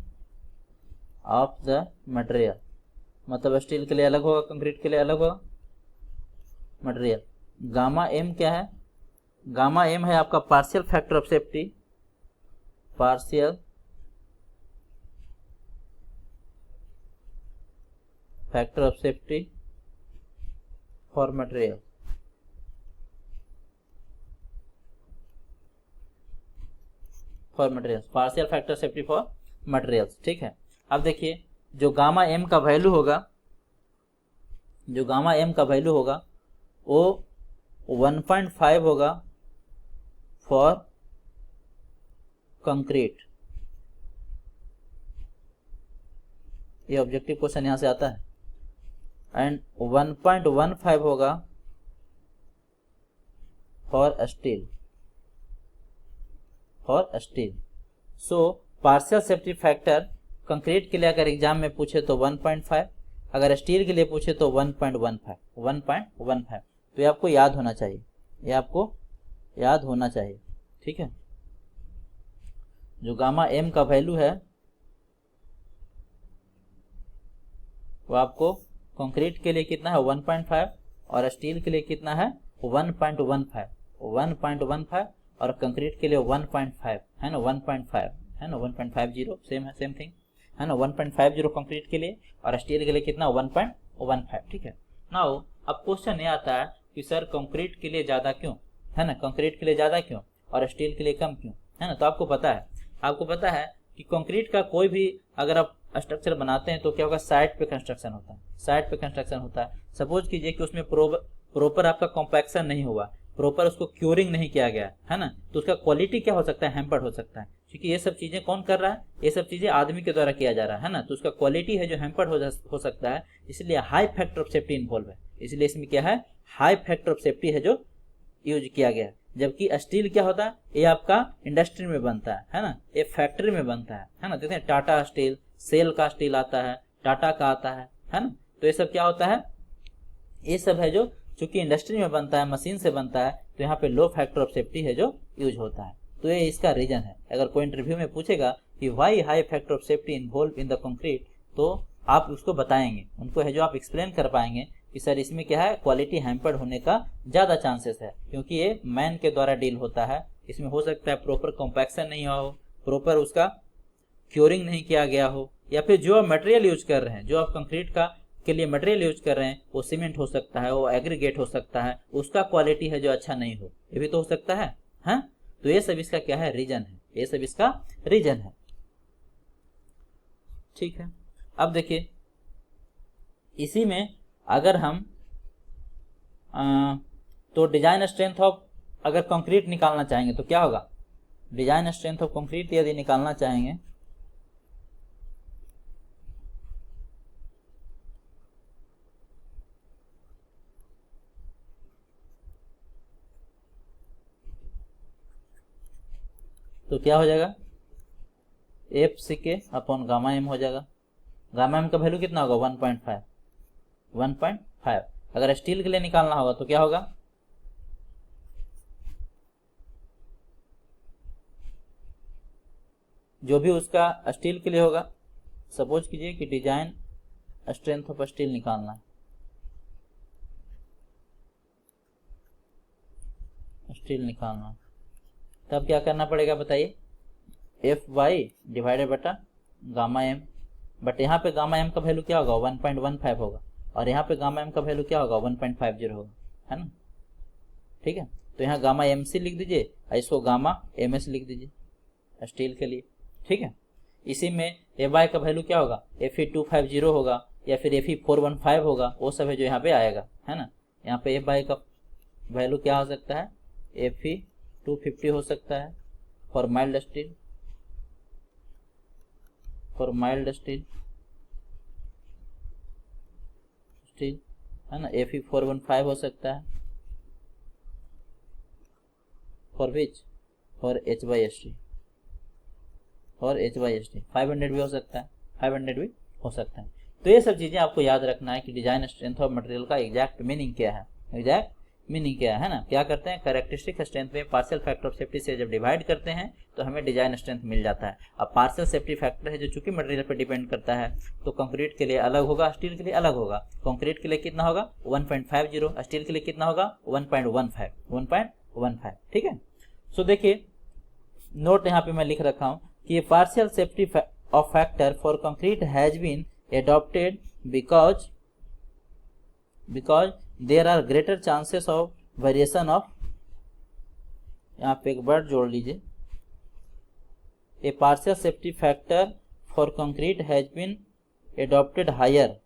of the material, मतलब स्टील के लिए अलग होगा, कंक्रीट के लिए अलग होगा मटेरियल। गामा एम क्या है, गामा एम है आपका partial factor of safety, partial factor of safety for material, for materials, partial factor safety for materials, ठीक है। अब देखिए जो गामा एम का वैल्यू होगा, जो गामा एम का वैल्यू होगा वो 1.5 होगा फॉर कंक्रीट। ये ऑब्जेक्टिव क्वेश्चन यहां से आता है। एंड 1.15 होगा for steel, for steel. So partial safety factor concrete के लिए अगर एग्जाम में पूछे तो 1.5, अगर स्टील के लिए पूछे तो 1.15। तो ये आपको याद होना चाहिए, ये आपको याद होना चाहिए, ठीक है। जो गामा एम का वैल्यू है वो आपको कंक्रीट के लिए कितना है 1.5 और स्टील के लिए कितना है 1.15 और कंक्रीट के लिए 1.5 है ना, 1.5 है ना, 1.50 सेम है, सेम थिंग है ना, 1.50 कंक्रीट के लिए और स्टील के लिए कितना 1.15, ठीक है। नाउ अब क्वेश्चन ये आता है कि सर कंक्रीट के लिए ज़्यादा क्यों, है ना, कंक्रीट के लिए ज़्यादा क्यों और स्टील के लिए कम क्यों, है ना। तो आपको पता है कि कंक्रीट का कोई भी अगर आप स्ट्रक्चर बनाते हैं तो क्या होगा, साइड पे कंस्ट्रक्शन होता है, साइड पे कंस्ट्रक्शन होता है। सपोज कीजिए कि उसमें प्रॉपर आपका कॉम्पैक्शन नहीं हुआ, प्रॉपर उसको क्योरिंग नहीं किया गया है ना, तो उसका क्वालिटी क्या हो सकता है, हैम्पर्ड हो सकता है। क्योंकि ये सब चीजें कौन कर रहा है, ये सब चीजें आदमी के द्वारा किया जा रहा है ना, तो उसका क्वालिटी है जो हैम्पर्ड हो सकता है। इसलिए high factor of safety involve है, इसलिए इसमें क्या है, हाई फैक्टर ऑफ सेफ्टी है जो यूज किया गया है। जबकि स्टील क्या होता है, ये आपका इंडस्ट्री में बनता है ना, ये फैक्ट्री में बनता है ना। देखते हैं टाटा स्टील, सेल का स्टील आता है, टाटा का आता है ना। तो ये सब क्या होता है, ये सब है जो चूंकि इंडस्ट्री में बनता है, मशीन से बनता है, तो यहाँ पे लो फैक्टर ऑफ सेफ्टी है जो यूज होता है। तो ये इसका रीजन है। अगर कोई इंटरव्यू में पूछेगा कि why high factor of safety involve in the concrete, तो आप उसको बताएंगे, उनको है जो आप एक्सप्लेन कर पाएंगे कि सर इसमें क्या है, क्वालिटी हैम्पर्ड होने का ज़्यादा चांसेस है, क्योंकि ये मैन के द्वारा डील होता है। इसमें हो सकता है प्रॉपर कॉम्पैक्शन नहीं हुआ हो, प्रॉपर उसका क्योरिंग नहीं किया गया हो, या फिर जो आप मटेरियल यूज कर रहे हैं, जो आप कंक्रीट का के लिए मटेरियल यूज कर रहे हैं, वो सीमेंट हो सकता है, वो एग्रीगेट हो सकता है, उसका क्वालिटी है जो अच्छा नहीं हो, ये भी तो हो सकता है। हाँ, तो ये सब इसका क्या है, रीजन है, ये सब इसका रीजन है। ठीक है, अब देखिए इसी में अगर हम तो डिजाइन स्ट्रेंथ ऑफ अगर कंक्रीट निकालना चाहेंगे तो क्या होगा, डिजाइन स्ट्रेंथ ऑफ कंक्रीट यदि निकालना चाहेंगे तो क्या हो जाएगा, एफ सी के अपॉन गामा एम हो जाएगा। गामा एम का वैल्यू कितना होगा, 1.5। अगर स्टील के लिए निकालना होगा तो क्या होगा, जो भी उसका स्टील के लिए होगा, सपोज कीजिए कि डिजाइन स्ट्रेंथ ऑफ स्टील निकालना है, स्टील निकालना है, तब क्या करना पड़ेगा बताइए, एफ वाई डिवाइडेड बटा गामा एम। बट यहाँ पे गामा एम का वैल्यू क्या होगा, 1.15 होगा, और यहाँ पे गामा एम का वैल्यू क्या होगा, 1.50 होगा, है ना। ठीक है, तो यहाँ गामा एम सी लिख दीजिए और इसको गामा एम एस लिख दीजिए स्टील के लिए। ठीक है, इसी में एफ आई का वैल्यू क्या होगा, एफ ई 250 होगा या फिर एफ ई 415 होगा, वो सब है जो यहाँ पे आएगा, है ना। यहाँ पे एफ आई का वैल्यू क्या हो सकता है, एफ ई 250 हो सकता है फॉर माइल्ड स्टील, स्टील है ना। एफ ई 415 हो सकता है for which, for H Y S T, और एच वाई एस टी 500 भी हो सकता है, 500 भी हो सकता है। तो ये सब चीज़ें आपको याद रखना है कि डिजाइन स्ट्रेंथ ऑफ मटेरियल का एग्जैक्ट मीनिंग क्या है, एग्जैक्ट मीनिंग क्या है ना। क्या करते हैं, कैरेक्टरिस्टिक स्ट्रेंथ में पार्शियल फैक्टर ऑफ सेफ्टी से जब डिवाइड करते हैं तो हमें डिजाइन स्ट्रेंथ मिल जाता है। अब पार्शियल सेफ्टी फैक्टर है जो चूंकि मटेरियल पर डिपेंड करता है, तो कंक्रीट के लिए अलग होगा, स्टील के लिए अलग होगा। कंक्रीट के लिए कितना होगा 1.50, स्टील के लिए कितना होगा 1.15। ठीक है, सो देखिए नोट यहाँ पे मैं लिख रखा हूँ कि partial safety of factor for concrete has been adopted because there are greater chances of variation of, यहाँ पे एक वर्ड जोड़ लीजिए, a partial safety factor for concrete has been adopted higher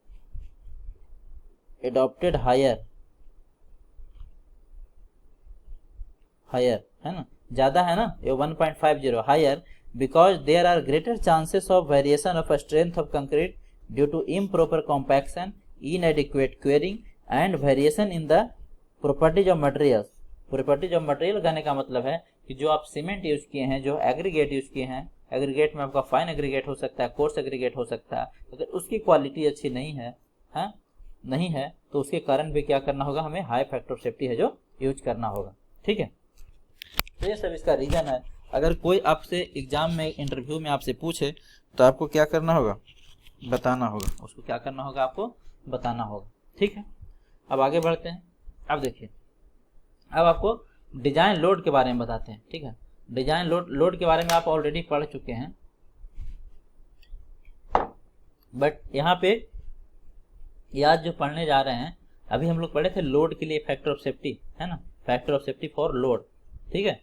है ना, ज्यादा है ना ये 1.50 higher, because there are greater chances of variation of strength of concrete due to improper compaction, inadequate curing and variation in the properties of materials. Properties of material कहने का मतलब है कि जो आप सीमेंट यूज किए हैं, जो एग्रीगेट यूज किए हैं, एग्रीगेट में आपका फाइन एग्रीगेट हो सकता है, कोर्स एग्रीगेट हो सकता है, अगर उसकी क्वालिटी अच्छी नहीं है, हाँ नहीं है, तो उसके कारण भी क्या करना होगा, हमें हाई फैक्टर ऑफ सेफ्टी है जो यूज करना होगा। ठीक है, तो ये सब इसका रीजन है। अगर कोई आपसे एग्जाम में, इंटरव्यू में आपसे पूछे तो आपको क्या करना होगा, बताना होगा, उसको क्या करना होगा, आपको बताना होगा। ठीक है, अब आगे बढ़ते हैं। अब देखिए, अब आपको डिजाइन लोड के बारे में बताते हैं। ठीक है, डिजाइन लोड के बारे में आप ऑलरेडी पढ़ चुके हैं, बट यहाँ पे आज जो पढ़ने जा रहे हैं, अभी हम लोग पढ़े थे लोड के लिए फैक्टर ऑफ सेफ्टी, है ना, factor of safety for load. ठीक है,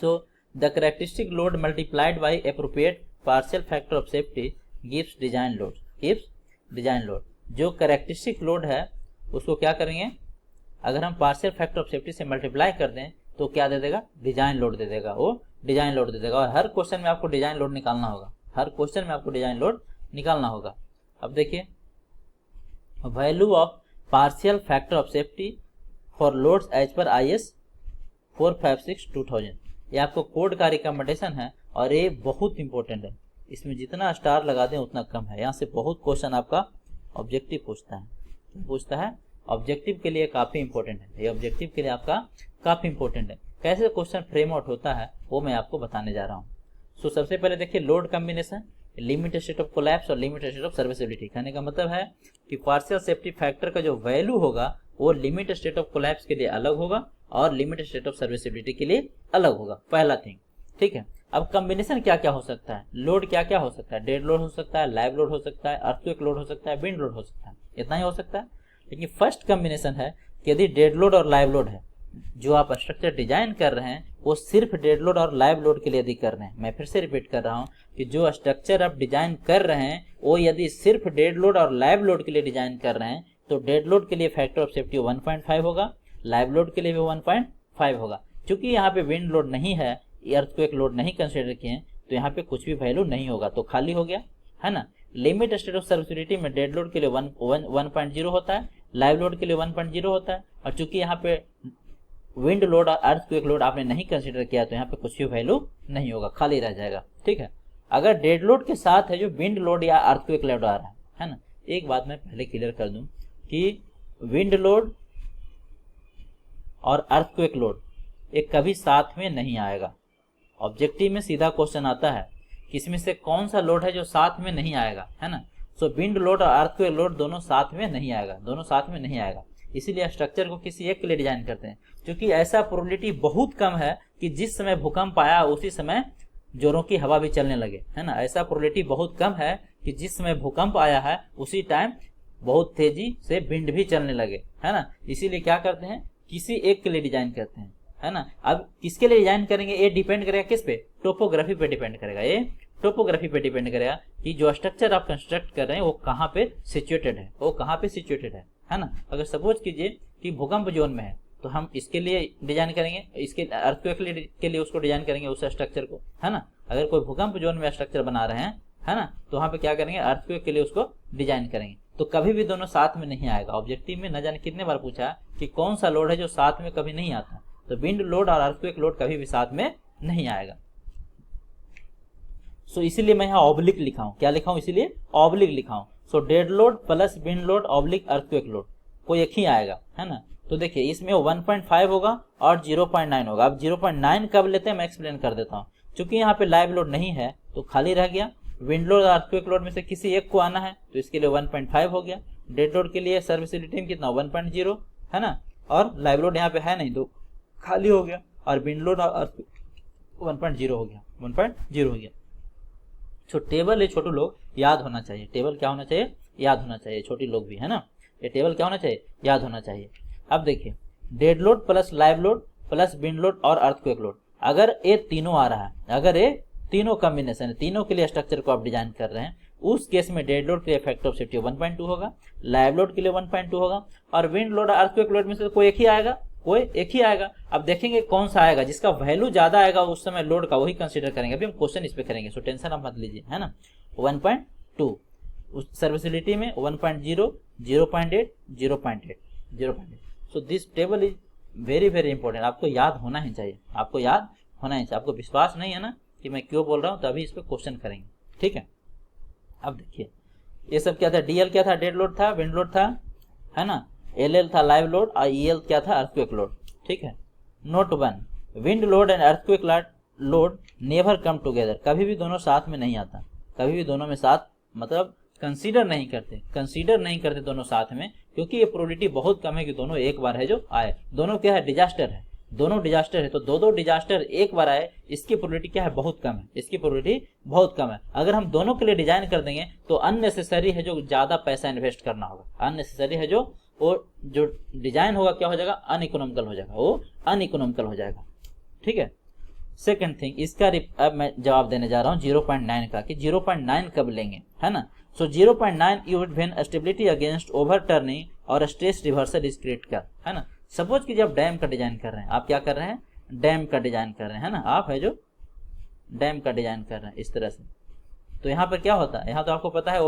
so the characteristic load multiplied by appropriate partial factor of safety gives design load. जो कैरेक्टरिस्टिक लोड है उसको क्या करेंगे, अगर हम पार्शियल फैक्टर ऑफ सेफ्टी से मल्टीप्लाई कर दें तो क्या दे देगा, डिजाइन लोड दे देगा, वो डिजाइन लोड दे देगा। और हर क्वेश्चन में आपको डिजाइन लोड निकालना होगा, अब देखिए, value of partial factor of safety for loads as पर IS 456/2000, ये आपको कोड का रिकमेंडेशन है और ये बहुत इंपॉर्टेंट है। इसमें जितना स्टार लगा दें उतना कम है। यहाँ से बहुत क्वेश्चन आपका ऑब्जेक्टिव पूछता है, ऑब्जेक्टिव के लिए काफी इंपॉर्टेंट है, ये ऑब्जेक्टिव के लिए आपका काफी इंपॉर्टेंट है। कैसे क्वेश्चन फ्रेम आउट होता है वो मैं आपको बताने जा रहा हूँ। सो सबसे पहले देखिए load combination. Limit state of collapse और लिमिट स्टेट ऑफ सर्विसिबिलिटी। कहने का मतलब है कि पार्शियल सेफ्टी फैक्टर का जो वैल्यू होगा वो लिमिट स्टेट ऑफ कोलैप्स के लिए अलग होगा और लिमिट स्टेट ऑफ सर्विसिबिलिटी के लिए अलग होगा, पहला थिंग। ठीक है, अब कॉम्बिनेशन क्या क्या हो सकता है, लोड क्या क्या हो सकता है, डेड लोड हो सकता है, लाइव लोड हो सकता है, अर्थक्वेक लोड हो सकता है, विंड लोड हो सकता है, इतना ही हो सकता है। लेकिन फर्स्ट कॉम्बिनेशन है कि यदि डेड लोड और लाइव लोड है, जो आप स्ट्रक्चर डिजाइन कर रहे हैं वो सिर्फ डेड लोड और लाइव लोड के लिए यदि कर रहे हैं, मैं फिर से रिपीट कर रहा हूं कि जो स्ट्रक्चर आप डिजाइन कर रहे हैं वो यदि सिर्फ डेड लोड और लाइव लोड के लिए डिजाइन कर रहे हैं तो डेड लोड के लिए फैक्टर ऑफ सेफ्टी 1.5 होगा, लाइव लोड के लिए भी 1.5 होगा। क्योंकि यहाँ पे विंड लोड नहीं है, अर्थक्वेक लोड नहीं कंसिडर किए तो यहाँ पे कुछ भी वैल्यू नहीं होगा, तो खाली हो गया, है ना। लिमिट स्टेट ऑफ सर्विसिबिलिटी में डेड लोड के लिए 1.0 होता है, लाइव लोड के लिए 1.0 होता है, और चूंकि यहाँ पे विंड लोड और अर्थक्वेक लोड आपने नहीं कंसिडर किया तो यहाँ पे कुछ भी वैल्यू नहीं होगा, खाली रह जाएगा। ठीक है, अगर डेड लोड के साथ है जो विंड लोड या अर्थक्वेक लोड आ रहा है ना। एक बात मैं पहले क्लियर कर दूं कि विंड लोड और अर्थक्वेक लोड एक कभी साथ में नहीं आएगा। ऑब्जेक्टिव में सीधा क्वेश्चन आता है कि इसमें से कौन सा लोड है जो साथ में नहीं आएगा, है ना। सो विंड लोड और अर्थक्वेक लोड दोनों साथ में नहीं आएगा, दोनों साथ में नहीं आएगा। इसीलिए स्ट्रक्चर को किसी एक के लिए डिजाइन करते हैं, क्योंकि ऐसा प्रोबेबिलिटी बहुत कम है कि जिस समय भूकंप आया उसी समय जोरों की हवा भी चलने लगे, है ना। ऐसा प्रोबेबिलिटी बहुत कम है कि जिस समय भूकंप आया है उसी टाइम बहुत तेजी से विंड भी चलने लगे, है ना। इसीलिए क्या करते हैं, किसी एक के लिए डिजाइन करते हैं, है ना। अब किसके लिए डिजाइन करेंगे ये डिपेंड करेगा किस पे, टोपोग्राफी पे डिपेंड करेगा, ये टोपोग्राफी पे डिपेंड करेगा कि जो स्ट्रक्चर आप कंस्ट्रक्ट कर रहे हैं वो कहाँ पे सिचुएटेड है, वो कहाँ पे सिचुएटेड है ना। अगर सपोज कीजिए कि भूकंप जोन में है तो हम इसके लिए डिजाइन करेंगे, इसके अर्थक्वेक के लिए उसको डिजाइन करेंगे उस स्ट्रक्चर को, है ना। अगर कोई भूकंप जोन में स्ट्रक्चर बना रहे हैं, है ना, तो वहाँ पे क्या करेंगे, अर्थक्वेक के लिए उसको डिजाइन करेंगे। तो कभी भी दोनों साथ में नहीं आएगा। ऑब्जेक्टिव में न जाने कितने बार पूछा कि कौन सा लोड है जो साथ में कभी नहीं आता, तो विंड लोड और अर्थक्वेक लोड कभी भी साथ में नहीं आएगा। सो इसीलिए मैं यहाँ ऑब्लिक लिखा हूँ, क्या लिखा हूँ, इसीलिए ऑब्लिक लिखा हूँ। So dead load plus wind load oblique earthquake load कोई एक ही आएगा, है ना। तो देखिए इसमें 1.5 होगा और 0.9 होगा। अब 0.9 कब लेते हैं मैं एक्सप्लेन कर देता हूँ। चूंकि यहाँ पे लाइव लोड नहीं है तो खाली रह गया, विंड लोड और अर्थक्वेक लोड में से किसी एक को आना है तो इसके लिए 1.5 हो गया। डेड लोड के लिए सर्विसिबिलिटी में कितना 1.0, है ना, और लाइव लोड यहाँ पे है नहीं तो खाली हो गया, और विंड लोड और 1.0 हो गया, 1.0 हो गया। तो टेबल ये छोटे लोग याद होना चाहिए, टेबल क्या होना चाहिए, याद होना चाहिए, छोटी लोग भी, है ना। ये टेबल क्या होना चाहिए, याद होना चाहिए। अब देखिए dead load plus live load plus wind load और अर्थक्वेक लोड, अगर ये तीनों आ रहा है, अगर ये तीनों कॉम्बिनेशन है, तीनों के लिए स्ट्रक्चर को आप डिजाइन कर रहे हैं, उस केस में डेड लोड के लिए फैक्टर ऑफ सेफ्टी 1.2 होगा, लाइव लोड के लिए 1.2 होगा, और विंड लोड और अर्थक्वेक लोड में से कोई एक ही आएगा, कोई एक ही आएगा। अब देखेंगे कौन सा आएगा, जिसका वैल्यू ज्यादा आएगा उस समय लोड का वही कंसीडर करेंगे। अभी हम क्वेश्चन इस पे करेंगे, सो टेंशन आप मत लीजिए, है ना। 1.2 उस सर्विसिबिलिटी में 1.0, 0.8, 0.8, 0.8। So this table is very very important, आपको याद होना ही चाहिए, आपको याद होना ही चाहिए। आपको विश्वास नहीं है ना कि मैं क्यों बोल रहा हूँ, तो अभी इस पे क्वेश्चन करेंगे, ठीक है। अब देखिए ये सब क्या था, डीएल क्या था, डेड लोड था, विंड लोड था, है ना, एलएल था लाइव लोड, और ईएल क्या था, अर्थक्वेक लोड, ठीक है। Note 1, wind load and earthquake load never come together, कभी भी दोनों साथ में नहीं आता, कभी भी दोनों में साथ मतलब कंसीडर नहीं करते दोनों साथ में, क्योंकि ये प्रोबेबिलिटी बहुत कम है कि दोनों एक बार है जो आए। दोनों क्या है, डिजास्टर है, दोनों डिजास्टर है, तो दो डिजास्टर एक बार आए, इसकी प्रोबेबिलिटी क्या है, बहुत कम है, इसकी प्रोबेबिलिटी बहुत कम है। अगर हम दोनों के लिए डिजाइन कर देंगे तो अननेसेसरी है जो ज्यादा पैसा इन्वेस्ट करना होगा, अननेसेसरी है जो जो डिजाइन होगा क्या हो जाएगा, अनइकोनॉमिकल हो जाएगा, वो अनइकोनॉमिकल हो जाएगा, ठीक है। सेकंड थिंग, इसका अब मैं जवाब देने जा रहा हूँ 0.9 का, कि 0.9 कब लेंगे, है ना। सो 0.9 used when stability against overturning और स्ट्रेस रिवर्सल इज क्रिटिकल, है ना। सपोज कि जब डैम का डिजाइन कर रहे हैं, आप क्या कर रहे हैं, डैम का डिजाइन कर रहे हैं, है ना, आप है जो डैम का डिजाइन कर रहे हैं इस तरह से, तो यहाँ पर क्या होता है, यहाँ तो आपको पता है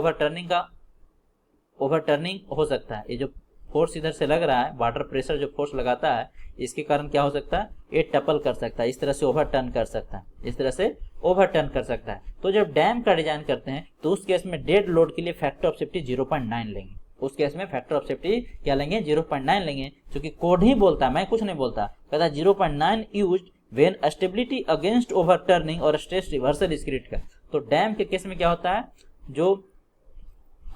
ओवरटर्निंग हो सकता है। ये जो फोर्स इधर से लग रहा है, वाटर प्रेशर जो फोर्स लगाता है, इसके कारण क्या हो सकता है, ये टपल कर सकता है, इस तरह से ओवरटर्न कर सकता है, इस तरह से ओवरटर्न कर सकता है। तो जब डैम का डिजाइन करते हैं तो उस केस में डेड लोड के लिए फैक्टर ऑफ सेफ्टी 0.9 लेंगे, उस केस में फैक्टर ऑफ सेफ्टी क्या लेंगे, 0.9 लेंगे, क्योंकि कोड ही बोलता है, मैं कुछ नहीं बोलता, कहता 0.9 used when stability against overturning और स्ट्रेस रिवर्सल इज क्रिटिकल। तो डैम के केस में क्या होता है, जो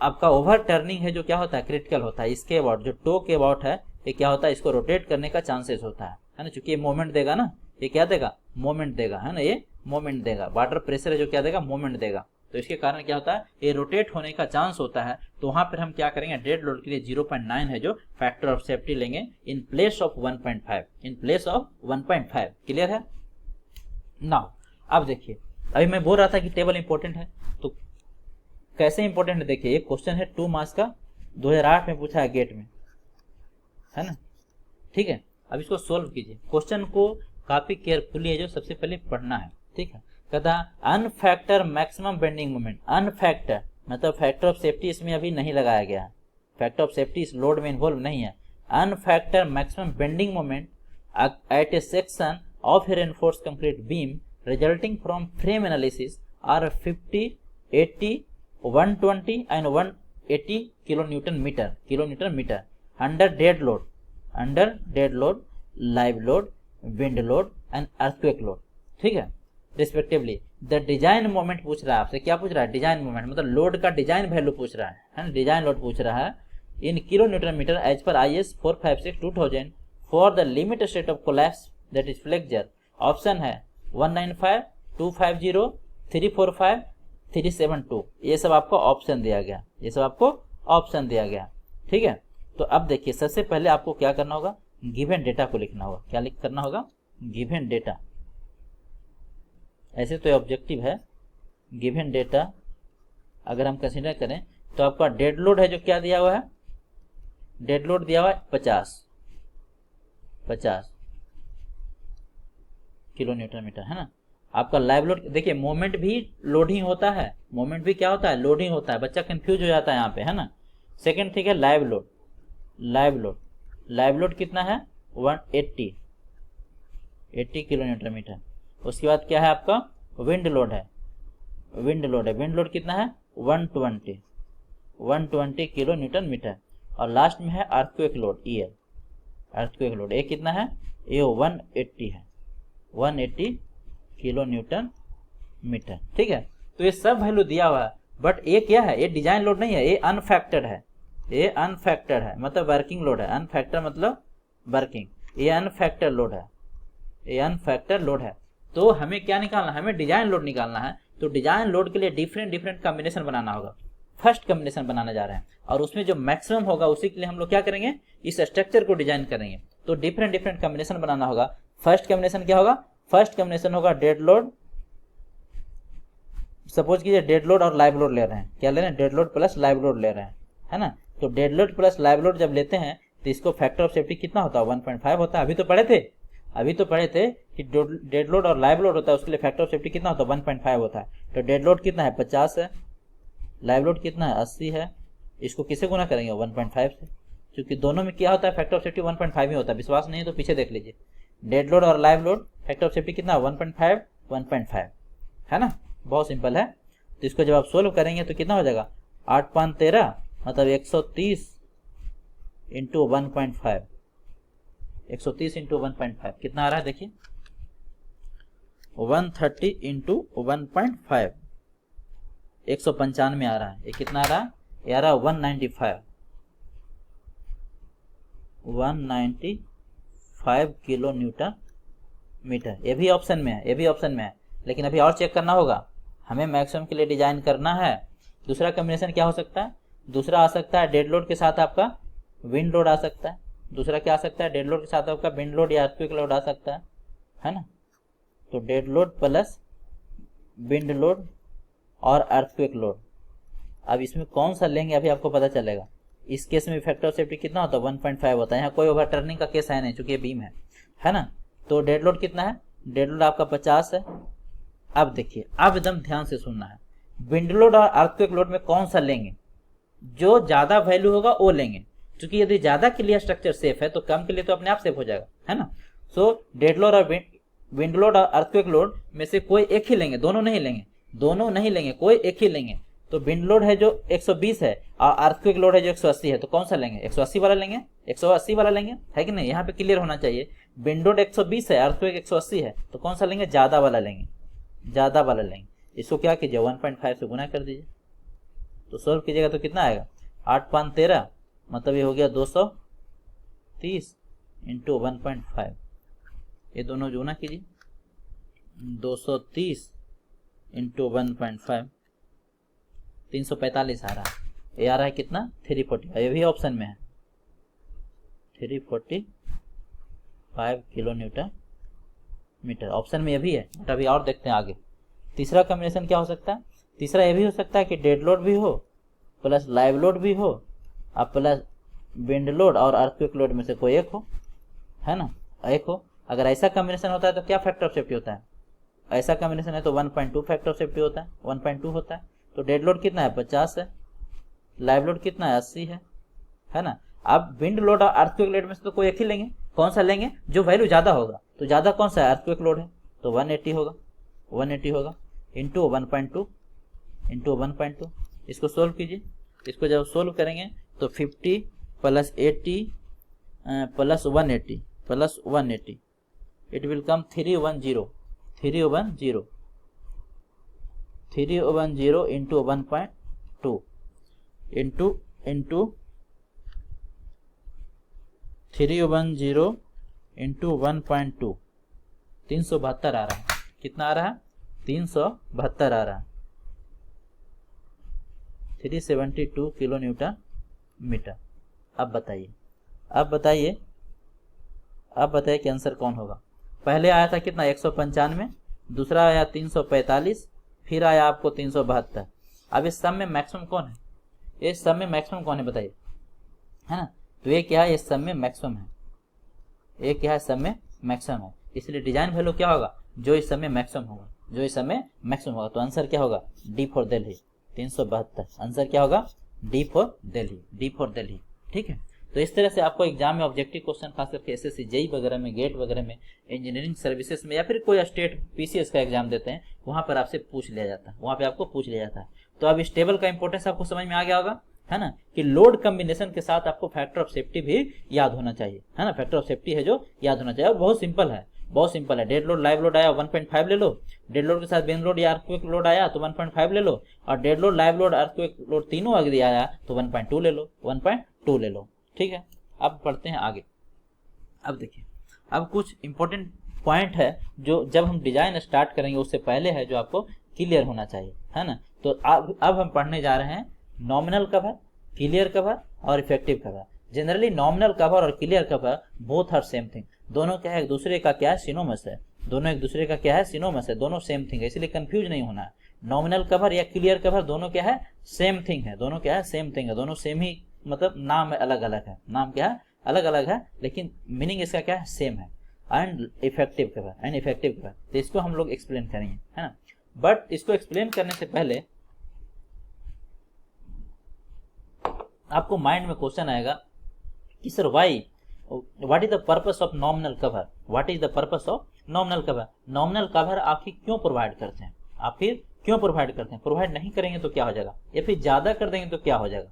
आपका ओवर टर्निंग है जो क्या होता है, क्रिटिकल होता है। इसके अबाउट जो टो के अबाउट है ये क्या होता है, इसको रोटेट करने का चांसेस होता है ना, क्योंकि ये मोमेंट देगा ना, ये क्या देगा, मोमेंट देगा, है ना, ये मोमेंट देगा। वाटर प्रेशर है जो क्या देगा, मोमेंट देगा। तो इसके कारण क्या होता है, ये रोटेट होने का चांस होता है। तो वहां पर हम क्या करेंगे, डेड लोड के लिए 0.9 है जो फैक्टर ऑफ सेफ्टी लेंगे in place of 1.5, in place of 1.5। Clear है। नाउ अब देखिए, अभी मैं बोल रहा था कि टेबल इंपॉर्टेंट है, तो कैसे इंपॉर्टेंट है देखिए। एक क्वेश्चन है 2 मार्क्स का, 2008 में पूछा है गेट में, है ना, ठीक है। अब इसको सोल्व कीजिए। क्वेश्चन को काफी केयरफुली है जो सबसे पहले पढ़ना है, ठीक है। कहता अनफैक्टर मैक्सिमम बेंडिंग मोमेंट, अनफैक्टर मतलब फैक्टर ऑफ सेफ्टी इसमें अभी नहीं लगाया गया है, फैक्टर ऑफ सेफ्टी इस लोड में इन्वॉल्व नहीं है। Unfactored maximum bending moment at a section of a reinforced concrete beam resulting from frame analysis are 50, 80, 120 and 180 kilonewton metre under dead load, live load, wind load and earthquake load, ठीक है, रिस्पेक्टिवली। द डिजाइन मोमेंट पूछ रहा है आपसे, क्या पूछ रहा है, डिजाइन मोमेंट मतलब लोड का डिजाइन वैल्यू पूछ रहा है ना, डिजाइन लोड पूछ रहा है in kilo newton metre as पर IS 456/2000 for the limit state of collapse that is flexure. Option है 195, 250, 345, 372। ये सब आपको ऑप्शन दिया गया, ये सब आपको ऑप्शन दिया गया, ठीक है। तो अब देखिए, सबसे पहले आपको क्या करना होगा, गिवन डेटा को लिखना होगा। क्या करना होगा, गिवन डेटा। ऐसे तो ऑब्जेक्टिव है, गिवन डेटा अगर हम कंसीडर करें तो आपका डेड लोड है जो क्या दिया हुआ है, डेड लोड दिया हुआ है 50 किलो न्यूटन मीटर, है ना। आपका लाइव लोड, देखिए मोमेंट भी लोडिंग होता है, मोमेंट भी क्या होता है, लोडिंग होता है। बच्चा कंफ्यूज हो जाता है यहाँ पे, है ना। सेकंड ठीक है, लाइव लोड कितना है, 180 किलो न्यूटन मीटर। उसके बाद क्या है आपका, विंड लोड विंड लोड कितना है, 120 किलो न्यूटन मीटर। और लास्ट में है अर्थक्वेक लोड, अर्थक्वेक लोड ये कितना है, ये 180 है, 180 किलो न्यूटन मीटर, ठीक है। तो ये सब वैल्यू दिया हुआ है, बट ये क्या है, ये डिजाइन लोड नहीं है, ये अनफैक्टर्ड है, ये अनफैक्टर्ड है मतलब वर्किंग लोड है। अनफैक्टर मतलब वर्किंग, ये अनफैक्टर लोड है, ये अनफैक्टर लोड है। तो हमें क्या निकालना है, हमें डिजाइन लोड निकालना है। तो डिजाइन लोड के लिए डिफरेंट कॉम्बिनेशन बनाना होगा। फर्स्ट कॉम्बिनेशन बनाने जा रहे हैं और उसमें जो मैक्सिमम होगा उसी के लिए हम लोग क्या करेंगे, इस स्ट्रक्चर को डिजाइन करेंगे। तो डिफरेंट कॉम्बिनेशन बनाना होगा। फर्स्ट कॉम्बिनेशन क्या होगा, फर्स्ट कॉम्बिनेशन होगा डेड लोड। सपोज कीजिए डेड लोड और लाइव लोड ले रहे हैं, क्या ले रहे हैं, dead load plus live load ले रहे हैं, है ना। तो dead load plus live load जब लेते हैं तो इसको फैक्टर ऑफ सेफ्टी कितना होता है, 1.5 होता है। अभी तो पढ़े थे कि डेड लोड और लाइव लोड होता है, उसके लिए फैक्टर ऑफ सेफ्टी कितना होता है, 1.5 होता है। तो डेड लोड कितना है, 50 है, लाइव लोड कितना है, 80 है। इसको किसे गुना करेंगे, 1.5 से, क्योंकि दोनों में क्या होता है, फैक्टर ऑफ सेफ्टी 1.5 ही होता है। विश्वास नहीं है तो पीछे देख लीजिए, डेड लोड और live load factor of safety कितना, 1.5 है ना, बहुत सिंपल है। तो इसको जब आप सोल्व करेंगे तो कितना हो जाएगा, 8 5 13 मतलब 130 इंटू 1.5, 130 इंटू 1.5 कितना आ रहा है, देखिए 130 इंटू 1.5, 195 आ रहा है। ये कितना आ रहा है, ये आ रहा है 195 किलो न्यूटन मीटर। ये भी ऑप्शन में है, लेकिन अभी और चेक करना होगा। हमें मैक्सिमम के लिए डिजाइन करना है। दूसरा कॉम्बिनेशन क्या हो सकता है, दूसरा आ सकता है डेड लोड के साथ आपका विंड लोड आ सकता है। दूसरा क्या आ सकता है, डेड लोड के साथ आपका विंड लोड या अर्थक्वेक लोड आ सकता है ना। तो dead load plus wind load और अर्थक्वेक लोड। अब इसमें कौन सा लेंगे अभी आपको पता चलेगा। इस केस में फैक्टर ऑफ सेफ्टी कितना होता है, 1.5 होता है। यहाँ कोई ओवर टर्निंग का केस है नहीं, चूंकि ये बीम है ना। तो डेड लोड कितना है, डेड लोड आपका 50 है। अब देखिए, अब एकदम ध्यान से सुनना है, विंड लोड और अर्थक्वेक लोड में कौन सा लेंगे, जो ज्यादा वैल्यू होगा वो लेंगे। क्योंकि यदि ज्यादा के लिए स्ट्रक्चर सेफ है तो कम के लिए तो अपने आप सेफ हो जाएगा, है ना। सो डेड लोड और विंड लोड और अर्थक्वेक लोड में से कोई एक ही लेंगे, दोनों नहीं लेंगे, कोई एक ही लेंगे। तो विंड लोड है जो 120 है और अर्थक्वेक लोड है जो 180 है, तो कौन सा लेंगे, 180 वाला लेंगे, 180 वाला लेंगे, है कि नहीं। यहाँ पे क्लियर होना चाहिए, विंड लोड 120 है, अर्थक्वेक 180 है, तो कौन सा लेंगे, ज्यादा वाला लेंगे। इसको क्या कीजिए 1.5 से गुना कर दीजिए, तो सॉल्व कीजिएगा तो कितना आएगा 8 5 13, मतलब ये हो गया 230 इंटू 1.5, ये दोनों गुना कीजिए 230 इंटू 1.5 345 आ रहा है। ये आ रहा है कितना 340, ये भी ऑप्शन में है 345 किलो न्यूटन मीटर, ऑप्शन में ये भी है। बट अभी और देखते हैं आगे। तीसरा कॉम्बिनेशन क्या हो सकता है, तीसरा ये भी हो सकता है कि डेड लोड भी हो प्लस लाइव लोड भी हो और प्लस विंड लोड और अर्थक्वेक लोड में से कोई एक हो, है ना, एक हो। अगर ऐसा कॉम्बिनेशन होता है तो क्या फैक्टर ऑफ सेफ्टी होता है, ऐसा कॉम्बिनेशन है तो 1.2 फैक्टर ऑफ सेफ्टी होता है, 1.2 होता है। तो डेड लोड कितना है 50 है, लाइव लोड कितना है 80 है ना। अब विंड लोड और अर्थक्वेक लोड में से तो कोई एक ही लेंगे, कौन सा लेंगे जो वैल्यू ज़्यादा होगा, तो ज़्यादा कौन सा है अर्थक्वेक लोड है, तो 180 होगा, 180 होगा इंटू 1.2 इंटू 1.2। इसको सोल्व कीजिए, इसको जब सोल्व करेंगे तो 50 plus 80 plus 180 plus 180 it will come 310 into 1.2 into 310 into 1.2 372 आ रहा है। कितना आ रहा है 372 आ रहा है, 372 किलो न्यूटन मीटर। अब बताइए कि आंसर कौन होगा। पहले आया था कितना 195, दूसरा आया 345, फिर आया आपको 372। अब इस सब में मैक्सिमम कौन है, इस सब में मैक्सिमम कौन है बताइए, है ना। तो ये क्या है, इस सब में मैक्सिमम है, ये क्या है सब में मैक्सिमम है, इसलिए डिजाइन वैल्यू क्या होगा जो इस समय मैक्सिमम होगा, जो इस समय मैक्सिमम होगा। तो आंसर क्या होगा डी फॉर दिल्ली 372, आंसर क्या होगा डी फॉर दिल्ली, ठीक है। तो इस तरह से आपको एग्जाम में ऑब्जेक्टिव क्वेश्चन खास करके एसएससी जेई वगैरह में, गेट वगैरह में, इंजीनियरिंग सर्विसेज में या फिर कोई स्टेट पीसीएस का एग्जाम देते हैं वहां पर आपसे पूछ लिया जाता है, वहां पे आपको पूछ लिया जाता है। तो अब इस टेबल का इंपॉर्टेंस आपको समझ में आ गया होगा, है ना, कि लोड कॉम्बिनेशन के साथ आपको फैक्टर ऑफ सेफ्टी भी याद होना चाहिए, है ना। फैक्टर ऑफ सेफ्टी है जो याद होना चाहिए, और बहुत सिंपल है, बहुत सिंपल है। डेड लोड लाइव लोड आया 1.5 ले लो, डेड लोड के साथ विंड लोड या अर्थक्वेक लोड आया तो 1.5 ले लो, और dead load live load earthquake load तीनों अगर आया तो 1.2 ले लो, 1.2 ले लो, ठीक है। अब पढ़ते हैं आगे। अब देखिए, अब कुछ इंपॉर्टेंट पॉइंट है जो जब हम डिजाइन स्टार्ट करेंगे उससे पहले है, जो आपको क्लियर होना चाहिए, है ना। तो अब हम पढ़ने जा रहे हैं नॉमिनल कवर, क्लियर कवर और effective cover. Generally nominal cover और clear cover both are same thing, दोनों क्या है एक दूसरे का क्या है सिनोमस है, दोनों एक दूसरे का क्या है सिनोमस है, दोनों सेम थिंग है, इसलिए कंफ्यूज नहीं होना है। नॉमिनल कवर या क्लियर कवर दोनों क्या है सेम थिंग है, दोनों क्या है सेम थिंग है, दोनों सेम ही, मतलब नाम अलग अलग है, नाम क्या है अलग अलग है, लेकिन मीनिंग इसका क्या है सेम है। एंड इफेक्टिव कवर, तो इसको हम लोग एक्सप्लेन करेंगे, है ना। बट इसको एक्सप्लेन करने से पहले आपको माइंड में क्वेश्चन आएगा कि sir what is the purpose of nominal cover, what is the purpose of nominal cover. Nominal cover आखिर क्यों प्रोवाइड करते हैं, आखिर क्यों प्रोवाइड करते हैं, प्रोवाइड नहीं करेंगे तो क्या हो जाएगा, या फिर ज्यादा कर देंगे तो क्या हो जाएगा,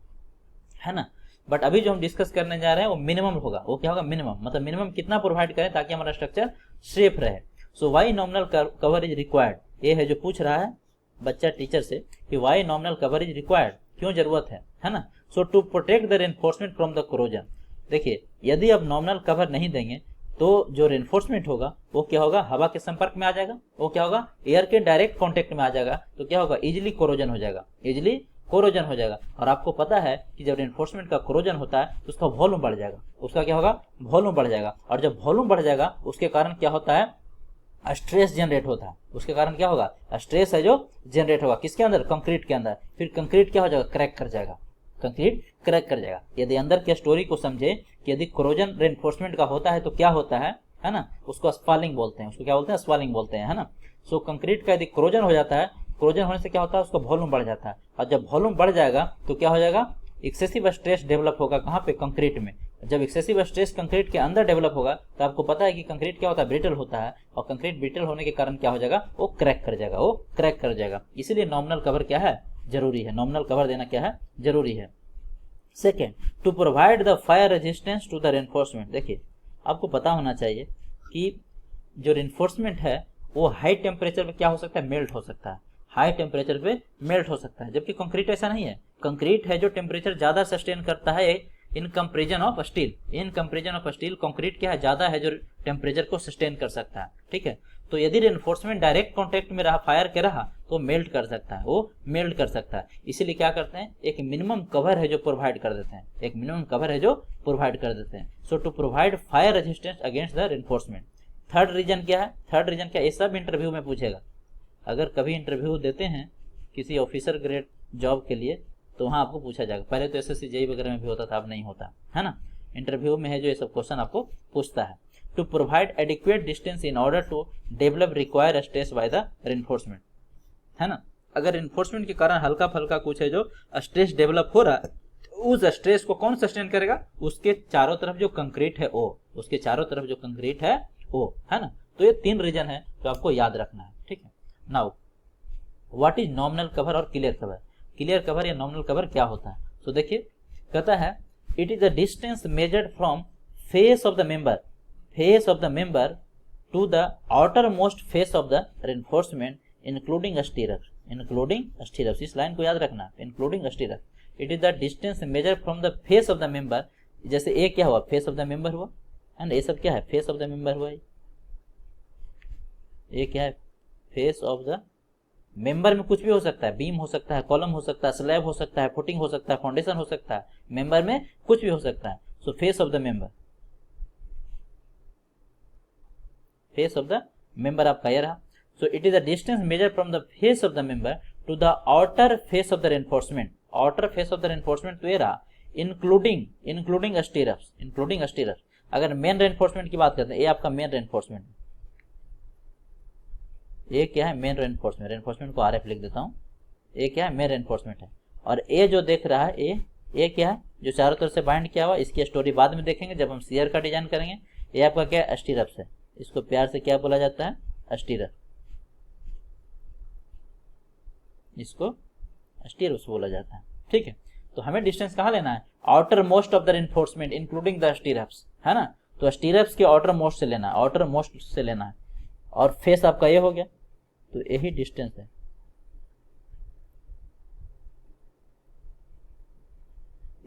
है ना। बट अभी जो हम डिस्कस करने जा रहे हैं वो मिनिमम होगा, वो क्या होगा मिनिमम, मतलब मिनिमम कितना प्रोवाइड करें ताकि हमारा स्ट्रक्चर सेफ रहे। So why nominal cover is required, ये है जो पूछ रहा है बच्चा टीचर से कि why nominal cover is required, क्यों जरूरत है ना। So to protect the reinforcement from the corrosion. देखिए, यदि आप नॉमिनल कवर नहीं देंगे तो जो रेनफोर्समेंट होगा वो क्या होगा हवा के संपर्क में आ जाएगा, वो क्या होगा एयर के डायरेक्ट कांटेक्ट में आ जाएगा, तो क्या होगा इजिली कोरोजन हो जाएगा, इजिली कोरोजन हो जाएगा। और आपको पता है कि जब रेनफोर्समेंट का कोरोजन होता है तो उसका वॉल्यूम बढ़ जाएगा, उसका क्या होगा वॉल्यूम बढ़ जाएगा, और जब वॉल्यूम बढ़ जाएगा उसके कारण क्या होता है स्ट्रेस जनरेट होता है, उसके कारण क्या होगा स्ट्रेस है जो जनरेट होगा किसके अंदर कंक्रीट के अंदर, फिर कंक्रीट क्या हो जाएगा क्रैक कर जाएगा, कंक्रीट क्रैक कर जाएगा। यदि अंदर के स्टोरी को समझे कि यदि कोरोजन रेनफोर्समेंट का होता है तो क्या होता है ना, उसको स्पालिंग बोलते हैं, उसको क्या बोलते हैं स्पालिंग बोलते हैं, है ना। सो कंक्रीट का यदि कोरोजन हो जाता है, कोरोजन होने से क्या होता है उसका वॉल्यूम बढ़ जाता है, और जब वॉल्यूम बढ़ जाएगा तो क्या हो जाएगा एक्सेसिव स्ट्रेस डेवलप होगा, कहाँ पे कंक्रीट में। जब एक्सेसिव स्ट्रेस कंक्रीट के अंदर डेवलप होगा तो आपको पता है कि कंक्रीट क्या होता है ब्रिटल होता है, और कंक्रीट ब्रिटल होने के कारण क्या हो जाएगा वो क्रैक कर जाएगा, वो क्रैक कर जाएगा। इसीलिए नॉमिनल कवर क्या है जरूरी है, नॉमिनल कवर देना क्या है जरूरी है। Second, to provide the fire resistance to the reinforcement. देखिए, आपको पता होना चाहिए कि जो रेनफोर्समेंट है वो हाई टेम्परेचर में क्या हो सकता है मेल्ट हो सकता है, हाई टेम्परेचर पे मेल्ट हो सकता है, जबकि कंक्रीट ऐसा नहीं है। कंक्रीट है जो टेम्परेचर ज़्यादा सस्टेन करता है in comparison of steel. In comparison of steel concrete क्या है, ज़्यादा है जो टेम्परेचर को सस्टेन कर सकता है। ठीक है, तो यदि रेनफोर्समेंट डायरेक्ट कॉन्टेक्ट में रहा, फायर के रहा, तो मेल्ट कर सकता है, वो मेल्ट कर सकता है। इसीलिए क्या करते हैं, एक मिनिमम कवर है जो प्रोवाइड कर देते हैं, एक मिनिमम कवर है जो प्रोवाइड कर देते हैं। So to provide fire resistance against the reinforcement. Third reason क्या है, थर्ड रीजन क्या, ये सब इंटरव्यू में पूछेगा। अगर कभी इंटरव्यू देते हैं किसी ऑफिसर ग्रेड जॉब के लिए, तो वहाँ आपको पूछा जाएगा। पहले तो एसएससी जेईई वगैरह में भी होता था, अब नहीं होता है ना। इंटरव्यू में है जो ये सब क्वेश्चन आपको पूछता है। To provide adequate distance in order to develop require stress by the reinforcement, है ना। अगर रेनफोर्समेंट के कारण हल्का फल्का कुछ है जो स्ट्रेस डेवलप हो रहा है, उस स्ट्रेस को कौन सस्टेन करेगा, उसके चारों तरफ जो कंक्रीट है वो, उसके चारों तरफ जो कंक्रीट है वो, है ना। तो ये 3 रीजन है जो आपको याद रखना है। ठीक है, now what is nominal cover और क्लियर कवर। क्लियर कवर या नॉमिनल कवर क्या होता है, तो देखिए कहता है it is the distance measured from face of the member, face of the member to the outer most face of the reinforcement including stirrups, including stirrups. इस लाइन को याद रखना, including stirrups. It is the distance measured from the face of the member, जैसे ए क्या हुआ, फेस ऑफ द मेंबर हुआ, एंड ये सब क्या है, फेस ऑफ द मेंबर हुआ। ये क्या है, फेस ऑफ द मेंबर में कुछ भी हो सकता है, बीम हो सकता है, कॉलम हो सकता है, स्लैब हो सकता है, फुटिंग हो सकता है, फाउंडेशन हो सकता है, मेंबर में कुछ भी हो सकता है। So face of the member, face of the member आपका ये रहा। So it is the distance measure from the face of the member to the outer face of the reinforcement, outer face of the reinforcement तो ये रहा, इंक्लूडिंग स्टीरप्स, इंक्लूडिंग स्टीरप्स। अगर मेन रेनफोर्समेंट की बात करते हैं, ये आपका मेन रेनफोर्समेंट, ये क्या है, मेन रेनफोर्समेंट, रेनफोर्समेंट को आरएफ लिख देता हूँ। ये क्या है, मेन रेनफोर्समेंट है। और ये जो देख रहा है, ये क्या है, जो चारों तरफ से बाइंड किया हुआ, इसकी स्टोरी बाद में देखेंगे जब हम सीयर का डिजाइन करेंगे। ये आपका क्या है, स्टीरप्स है। इसको प्यार से क्या बोला जाता है, स्टीरप, इसको स्टीरप्स बोला जाता है। ठीक है, तो हमें डिस्टेंस कहाँ लेना है, outer most of the reinforcement including the stirrups, है ना। तो स्टीरप्स के आउटर मोस्ट से लेना है, आउटर मोस्ट से लेना है। और फेस आपका ये हो गया, तो यही डिस्टेंस है।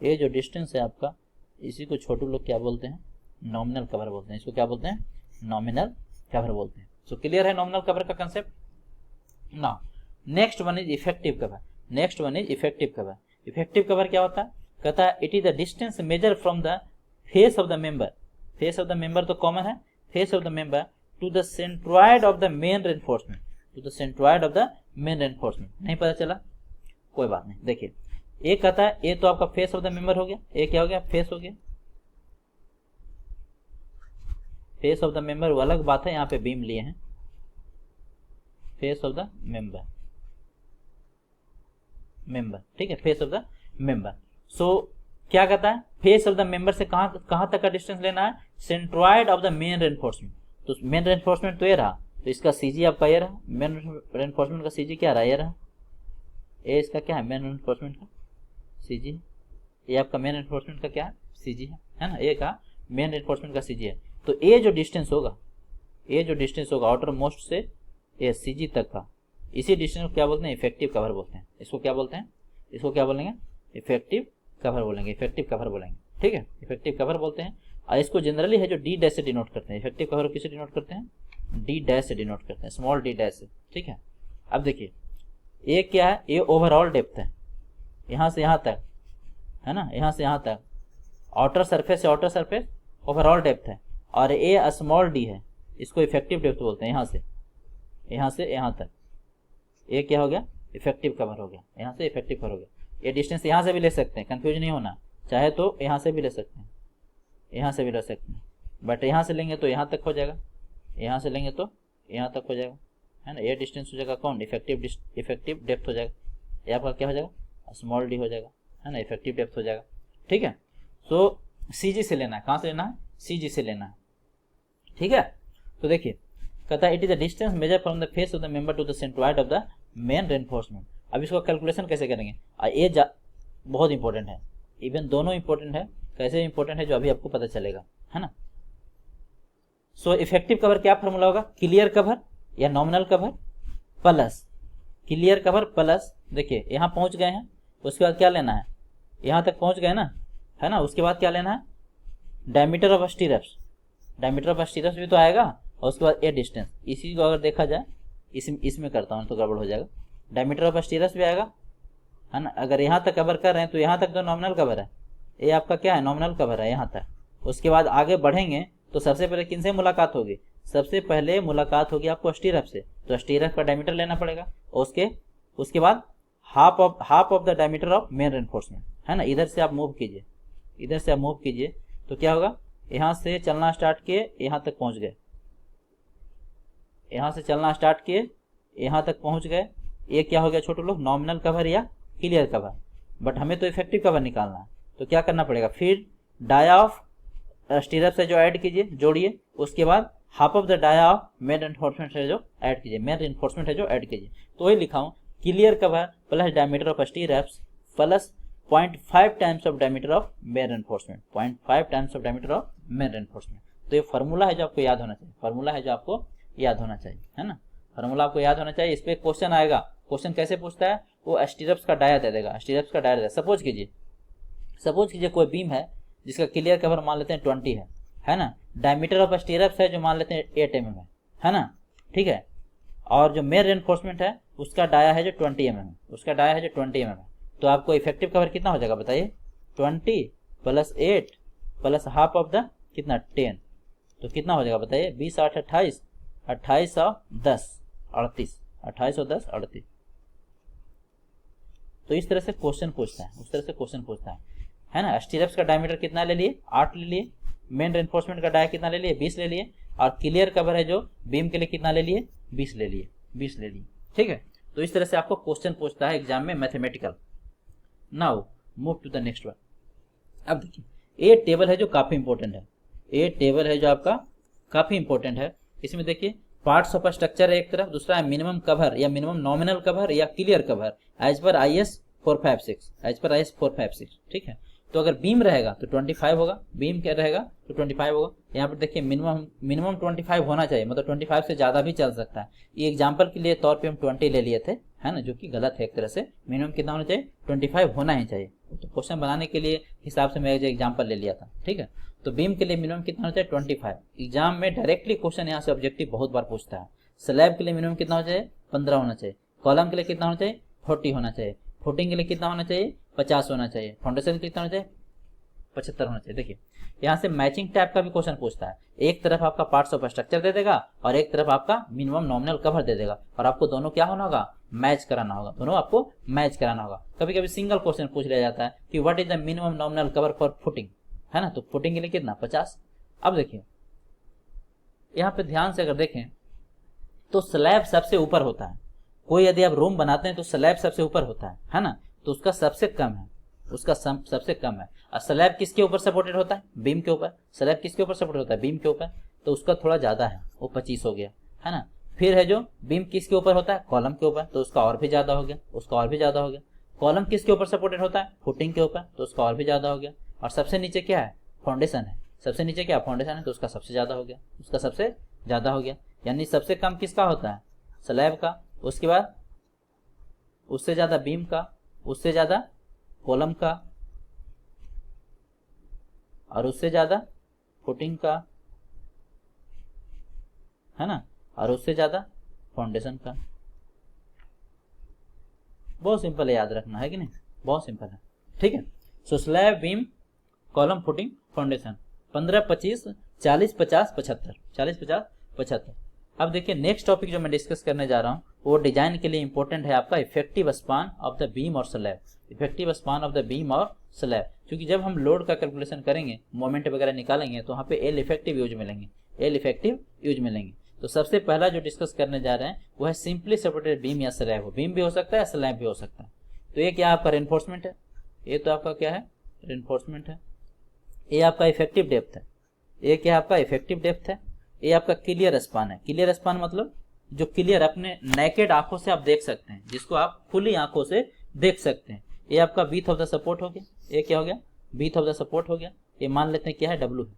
ये जो डिस्टेंस है आपका, इसी को छोटू लोग क्या बोलते हैं, नॉमिनल कवर बोलते हैं। इसको क्या बोलते हैं, नॉमिनल कवर बोलते हैं। सो क्लियर है नॉमिनल कवर का concept. Now next one is effective cover, next one is effective cover. Effective cover क्या होता है, कहता है it is the distance measure from the face of the member, face of the member तो कॉमन है, face of the member to the centroid of the main reinforcement, to the centroid of the main reinforcement. नहीं पता चला, कोई बात नहीं। देखिए ये कहता है, ये तो आपका फेस ऑफ द मेंबर हो गया, ये क्या हो गया, फेस हो गया, फेस ऑफ द मेंबर वो अलग बात है, यहाँ पे बीम लिए हैं, face of the member, member, ठीक है, फेस ऑफ द मेंबर। सो क्या कहता है, फेस ऑफ द मेंबर से कहां तक का डिस्टेंस लेना है, centroid of the main reinforcement. तो मेन रेनफोर्समेंट तो ये रहा, तो इसका सीजी आपका ये रहा, मेन रेनफोर्समेंट का सीजी क्या रहा, ये रहा, ये इसका क्या है, मेन रेनफोर्समेंट का सीजी, ये आपका मेन रेनफोर्समेंट का क्या है, सीजी है ना, ये का मेन रेनफोर्समेंट का सीजी है। तो ये जो डिस्टेंस होगा, ये जो डिस्टेंस होगा आउटर मोस्ट से ये सीजी तक का, इसी डिस्टेंस को क्या बोलते हैं, इफेक्टिव कवर बोलते हैं। इसको क्या बोलते हैं, इसको क्या बोलेंगे, इफेक्टिव कवर बोलेंगे, इफेक्टिव कवर बोलेंगे। ठीक है, इफेक्टिव कवर बोलते हैं। और इसको जनरली है जो डी डैश से डिनोट करते हैं। इफेक्टिव कवर किसे डिनोट करते हैं, डी डैश से डिनोट करते हैं, स्मॉल डी डैश से। ठीक है, अब देखिए ये क्या है, ये ओवरऑल डेप्थ है, यहाँ से यहाँ तक, है ना, यहाँ से यहाँ तक, आउटर सरफेस से आउटर सरफेस ओवरऑल डेप्थ है। और ये स्मॉल डी है, इसको इफेक्टिव डेप्थ बोलते हैं, यहाँ से यहाँ तक। ये क्या हो गया, इफेक्टिव कवर हो गया, यहाँ से इफेक्टिव कवर हो गया। ये डिस्टेंस यहाँ से भी ले सकते हैं, कंफ्यूज नहीं होना, चाहे तो यहाँ से भी ले सकते हैं, यहाँ से भी ले सकते हैं, बट यहाँ से लेंगे तो यहाँ तक हो जाएगा, यहाँ से लेंगे तो यहाँ तक हो जाएगा, है ना। ये डिस्टेंस हो जाएगा कौन, इफेक्टिव डेप्थ हो जाएगा। ये आपका क्या हो जाएगा, स्मॉल डी हो जाएगा, है ना, इफेक्टिव डेप्थ हो जाएगा। ठीक है, सो सीजी से लेना है, कहाँ से लेना है, सीजी से लेना है। ठीक है, तो देखिए कहता है it is the distance measure from the face of the member to the centroid of the main reinforcement. अब इसको कैलकुलेशन कैसे करेंगे, ये बहुत इंपॉर्टेंट है, इवन दोनों इंपॉर्टेंट है। कैसे इंपॉर्टेंट है जो अभी आपको पता चलेगा, है ना। सो इफेक्टिव कवर क्या फॉर्मूला होगा, क्लियर कवर या nominal cover plus clear cover plus, देखिए यहाँ पहुँच गए हैं, उसके बाद क्या लेना है, यहाँ तक पहुँच गए ना, है ना, उसके बाद क्या लेना है, diameter of stirrups, diameter of stirrups भी तो आएगा, और उसके बाद ए डिस्टेंस। इसी को अगर देखा जाए इसमें करता हूँ तो गड़बड़ हो जाएगा, डायमीटर ऑफ स्टीरप्स भी आएगा, है ना। अगर यहाँ तक कवर कर रहे हैं तो यहाँ तक तो नॉमिनल कवर है, ये आपका क्या है, नॉमिनल कवर है यहाँ तक। उसके बाद आगे बढ़ेंगे तो सबसे पहले किन से मुलाकात होगी, सबसे पहले मुलाकात होगी आपको स्टीरप से, तो स्टीरप का डायमीटर लेना पड़ेगा, और उसके बाद half of the diameter of main reinforcement, है ना। इधर से आप मूव कीजिए, इधर से आप मूव कीजिए तो क्या होगा, यहाँ से चलना स्टार्ट किए, यहाँ तक पहुँच गए, यहाँ से चलना स्टार्ट किए, यहाँ तक पहुँच गए। ये क्या हो गया छोटे लोग, नॉमिनल कवर या क्लियर कवर। बट हमें तो इफेक्टिव कवर निकालना है, तो क्या करना पड़ेगा, फिर डाया ऑफ स्टीरप से जो ऐड कीजिए, जोड़िए, उसके बाद half of the dia of main reinforcement से जो ऐड कीजिए, मेन रेनफोर्समेंट है जो ऐड कीजिए। तो वही लिखा हूँ, clear cover plus diameter of stirrups plus 0.5 times of diameter of main reinforcement, 0.5 times of diameter of main reinforcement. तो ये फार्मूला है जो आपको याद होना चाहिए, फार्मूला है जो आपको याद होना चाहिए, है ना, फार्मूला आपको याद होना चाहिए। इस पर क्वेश्चन आएगा, क्वेश्चन कैसे पूछता है, वो स्टीरप्स का डाया दे देगा, स्टीरप्स का डाया दे देगा। सपोज कीजिए कोई बीम है जिसका क्लियर कवर मान लेते हैं 20 है ना, डायमीटर ऑफ स्टीरप्स है जो मान लेते हैं 8 mm है ना, ठीक है, और जो मेन रेनफोर्समेंट है उसका डाया है जो 20 mm है, उसका डाया है जो 20 mm है। तो आपको इफेक्टिव कवर कितना हो जाएगा बताइए, 20 plus 8 plus half of the कितना 10, तो कितना हो जाएगा बताइए, 20 8 28, 28 और 10 38, 28 और 10 38। तो इस तरह से क्वेश्चन पूछता है, उस तरह से क्वेश्चन पूछता है ना। स्टीरप्स का डायमीटर कितना ले लिए, 8 ले लिए, मेन रेनफोर्समेंट का डाया कितना ले लिए, 20 ले लिए, और क्लियर कवर है जो बीम के लिए कितना ले लिए, 20 ले लिए, 20 ले लिए, ठीक है। तो इस तरह से आपको क्वेश्चन पूछता है एग्जाम में mathematical. Now move to the next one. अब देखिए ये टेबल है जो काफी इंपॉर्टेंट है, ये टेबल है जो आपका काफी इंपॉर्टेंट है। इसमें देखिए पार्ट्स ऑफ स्ट्रक्चर है एक तरफ, दूसरा है मिनिमम कवर या मिनिमम नॉमिनल कवर या क्लियर कवर एज पर IS 456, एज पर IS 456, ठीक है। तो अगर बीम रहेगा तो 25 होगा, बीम क्या रहेगा तो 25 होगा। यहाँ पर देखिए मिनिमम 25 होना चाहिए, मतलब 25 से ज़्यादा भी चल सकता है। ये एग्जाम्पल के लिए तौर पे हम 20 ले लिए थे, है ना, जो कि गलत है एक तरह से। मिनिमम कितना होना चाहिए, 25 होना ही चाहिए। तो क्वेश्चन बनाने के लिए हिसाब से मैं जो एग्जाम्पल ले लिया था, ठीक है। तो बीम के लिए मिनिमम कितना होना चाहिए, 25। एग्जाम में डायरेक्टली क्वेश्चन यहाँ से ऑब्जेक्टिव बहुत बार पूछता है। स्लैब के लिए मिनिमम कितना होना चाहिए, 15 होना चाहिए। कॉलम के लिए कितना होना चाहिए, 40 होना चाहिए। फुटिंग के लिए कितना होना चाहिए, 50 होना चाहिए। फाउंडेशन के लिए कितना होना चाहिए, 75 होना चाहिए। देखिए यहाँ से मैचिंग टाइप का भी क्वेश्चन पूछता है। एक तरफ आपका पार्ट्स ऑफ स्ट्रक्चर दे देगा और एक तरफ आपका मिनिमम नॉमिनल कवर दे देगा, और आपको दोनों क्या होना होगा, मैच कराना होगा, दोनों आपको मैच कराना होगा। कभी कभी सिंगल क्वेश्चन पूछ लिया जाता है कि what is the minimum nominal cover for footing, है ना, तो फुटिंग के लिए कितना, 50। अब देखिए यहाँ पे ध्यान से अगर देखें तो स्लैब सबसे ऊपर होता है। कोई यदि आप रूम बनाते हैं तो स्लैब सबसे ऊपर होता है ना, तो उसका सबसे कम है, उसका सबसे कम है। और स्लैब किसके ऊपर सपोर्टेड होता है, बीम के ऊपर। स्लैब किसके ऊपर सपोर्टेड होता है, बीम के ऊपर, तो उसका थोड़ा ज्यादा है, वो 25 हो गया, है ना। फिर है जो बीम किसके ऊपर होता है, कॉलम के ऊपर, तो उसका और भी ज्यादा हो गया, उसका और भी ज्यादा हो गया। कॉलम किसके ऊपर सपोर्टेड होता है, फुटिंग के ऊपर, तो उसका और भी ज्यादा हो गया। और सबसे नीचे क्या है, फाउंडेशन है, सबसे नीचे क्या फाउंडेशन है, तो उसका सबसे ज्यादा हो गया, उसका सबसे ज्यादा हो गया। यानी सबसे कम किसका होता है, स्लैब का, उसके बाद उससे ज्यादा बीम का, उससे ज्यादा कॉलम का, और उससे ज्यादा फुटिंग का, है ना, और उससे ज्यादा फाउंडेशन का। बहुत सिंपल है, याद रखना है कि नहीं, बहुत सिंपल है, ठीक है। So slab, beam, column, footing, foundation, 15 25 40 50 75, 40 50 75। अब देखिए नेक्स्ट टॉपिक जो मैं डिस्कस करने जा रहा हूँ वो डिजाइन के लिए इंपॉर्टेंट है आपका effective span of the beam और slab. Effective span of the beam और स्लैब, क्योंकि जब हम लोड का कैलकुलेशन करेंगे, मोमेंट वगैरह निकालेंगे, तो वहाँ पे एल इफेक्टिव यूज मिलेंगे, एल इफेक्टिव यूज मिलेंगे। तो सबसे पहला जो डिस्कस करने जा रहे हैं वो है सिंपली सपोर्टेड बीम या स्लैब हो। बीम भी हो सकता है, स्लैब भी हो सकता है। तो ये क्या आपका रेनफोर्समेंट है, ये तो आपका क्या है, रेनफोर्समेंट है। ये आपका इफेक्टिव डेप्थ है, ये क्या है आपका इफेक्टिव डेप्थ है। ये आपका क्लियर स्पान है। क्लियर स्पान मतलब जो क्लियर अपने नेकेड आंखों से आप देख सकते हैं, जिसको आप खुली आंखों से देख सकते हैं। ये आपका बीथ ऑफ द सपोर्ट हो गया, ये क्या हो गया, बीथ ऑफ द सपोर्ट हो गया। ये मान लेते हैं क्या है, डब्लू है,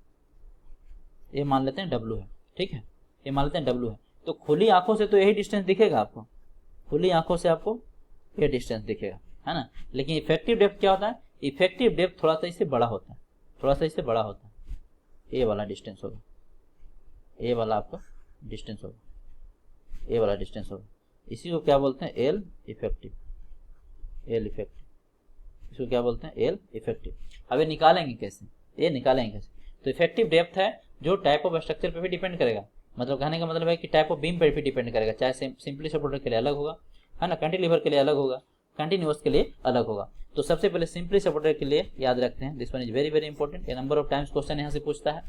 ये मान लेते हैं डब्लू है, ठीक है, ये मान लेते हैं डब्लू है। तो खुली आंखों से तो यही डिस्टेंस दिखेगा आपको, खुली आंखों से आपको ये डिस्टेंस दिखेगा, है ना। लेकिन इफेक्टिव डेप्थ क्या होता है, इफेक्टिव डेप्थ थोड़ा सा इससे बड़ा होता है, थोड़ा सा इससे बड़ा होता है। ये वाला डिस्टेंस होगा, ये वाला आपका डिस्टेंस होगा, ये वाला डिस्टेंस होगा। इसी को क्या बोलते हैं, एल इफेक्टिव, एल इफेक्टिव, इसको क्या बोलते हैं, एल इफेक्टिव। अब ये निकालेंगे कैसे, ये निकालेंगे कैसे, तो इफेक्टिव डेप्थ है जो टाइप ऑफ स्ट्रक्चर पे भी डिपेंड करेगा, मतलब कहने का मतलब है कि टाइप ऑफ बीम पर भी डिपेंड करेगा, चाहे सिंपली सपोर्टर के लिए अलग होगा, है ना, कैंटिलीवर के लिए अलग होगा, कंटिन्यूअस के लिए अलग होगा। तो सबसे पहले सिंपली सपोर्टर के लिए याद रखते हैं, this one is very very important, ये नंबर ऑफ टाइम्स क्वेश्चन यहाँ से पूछता है।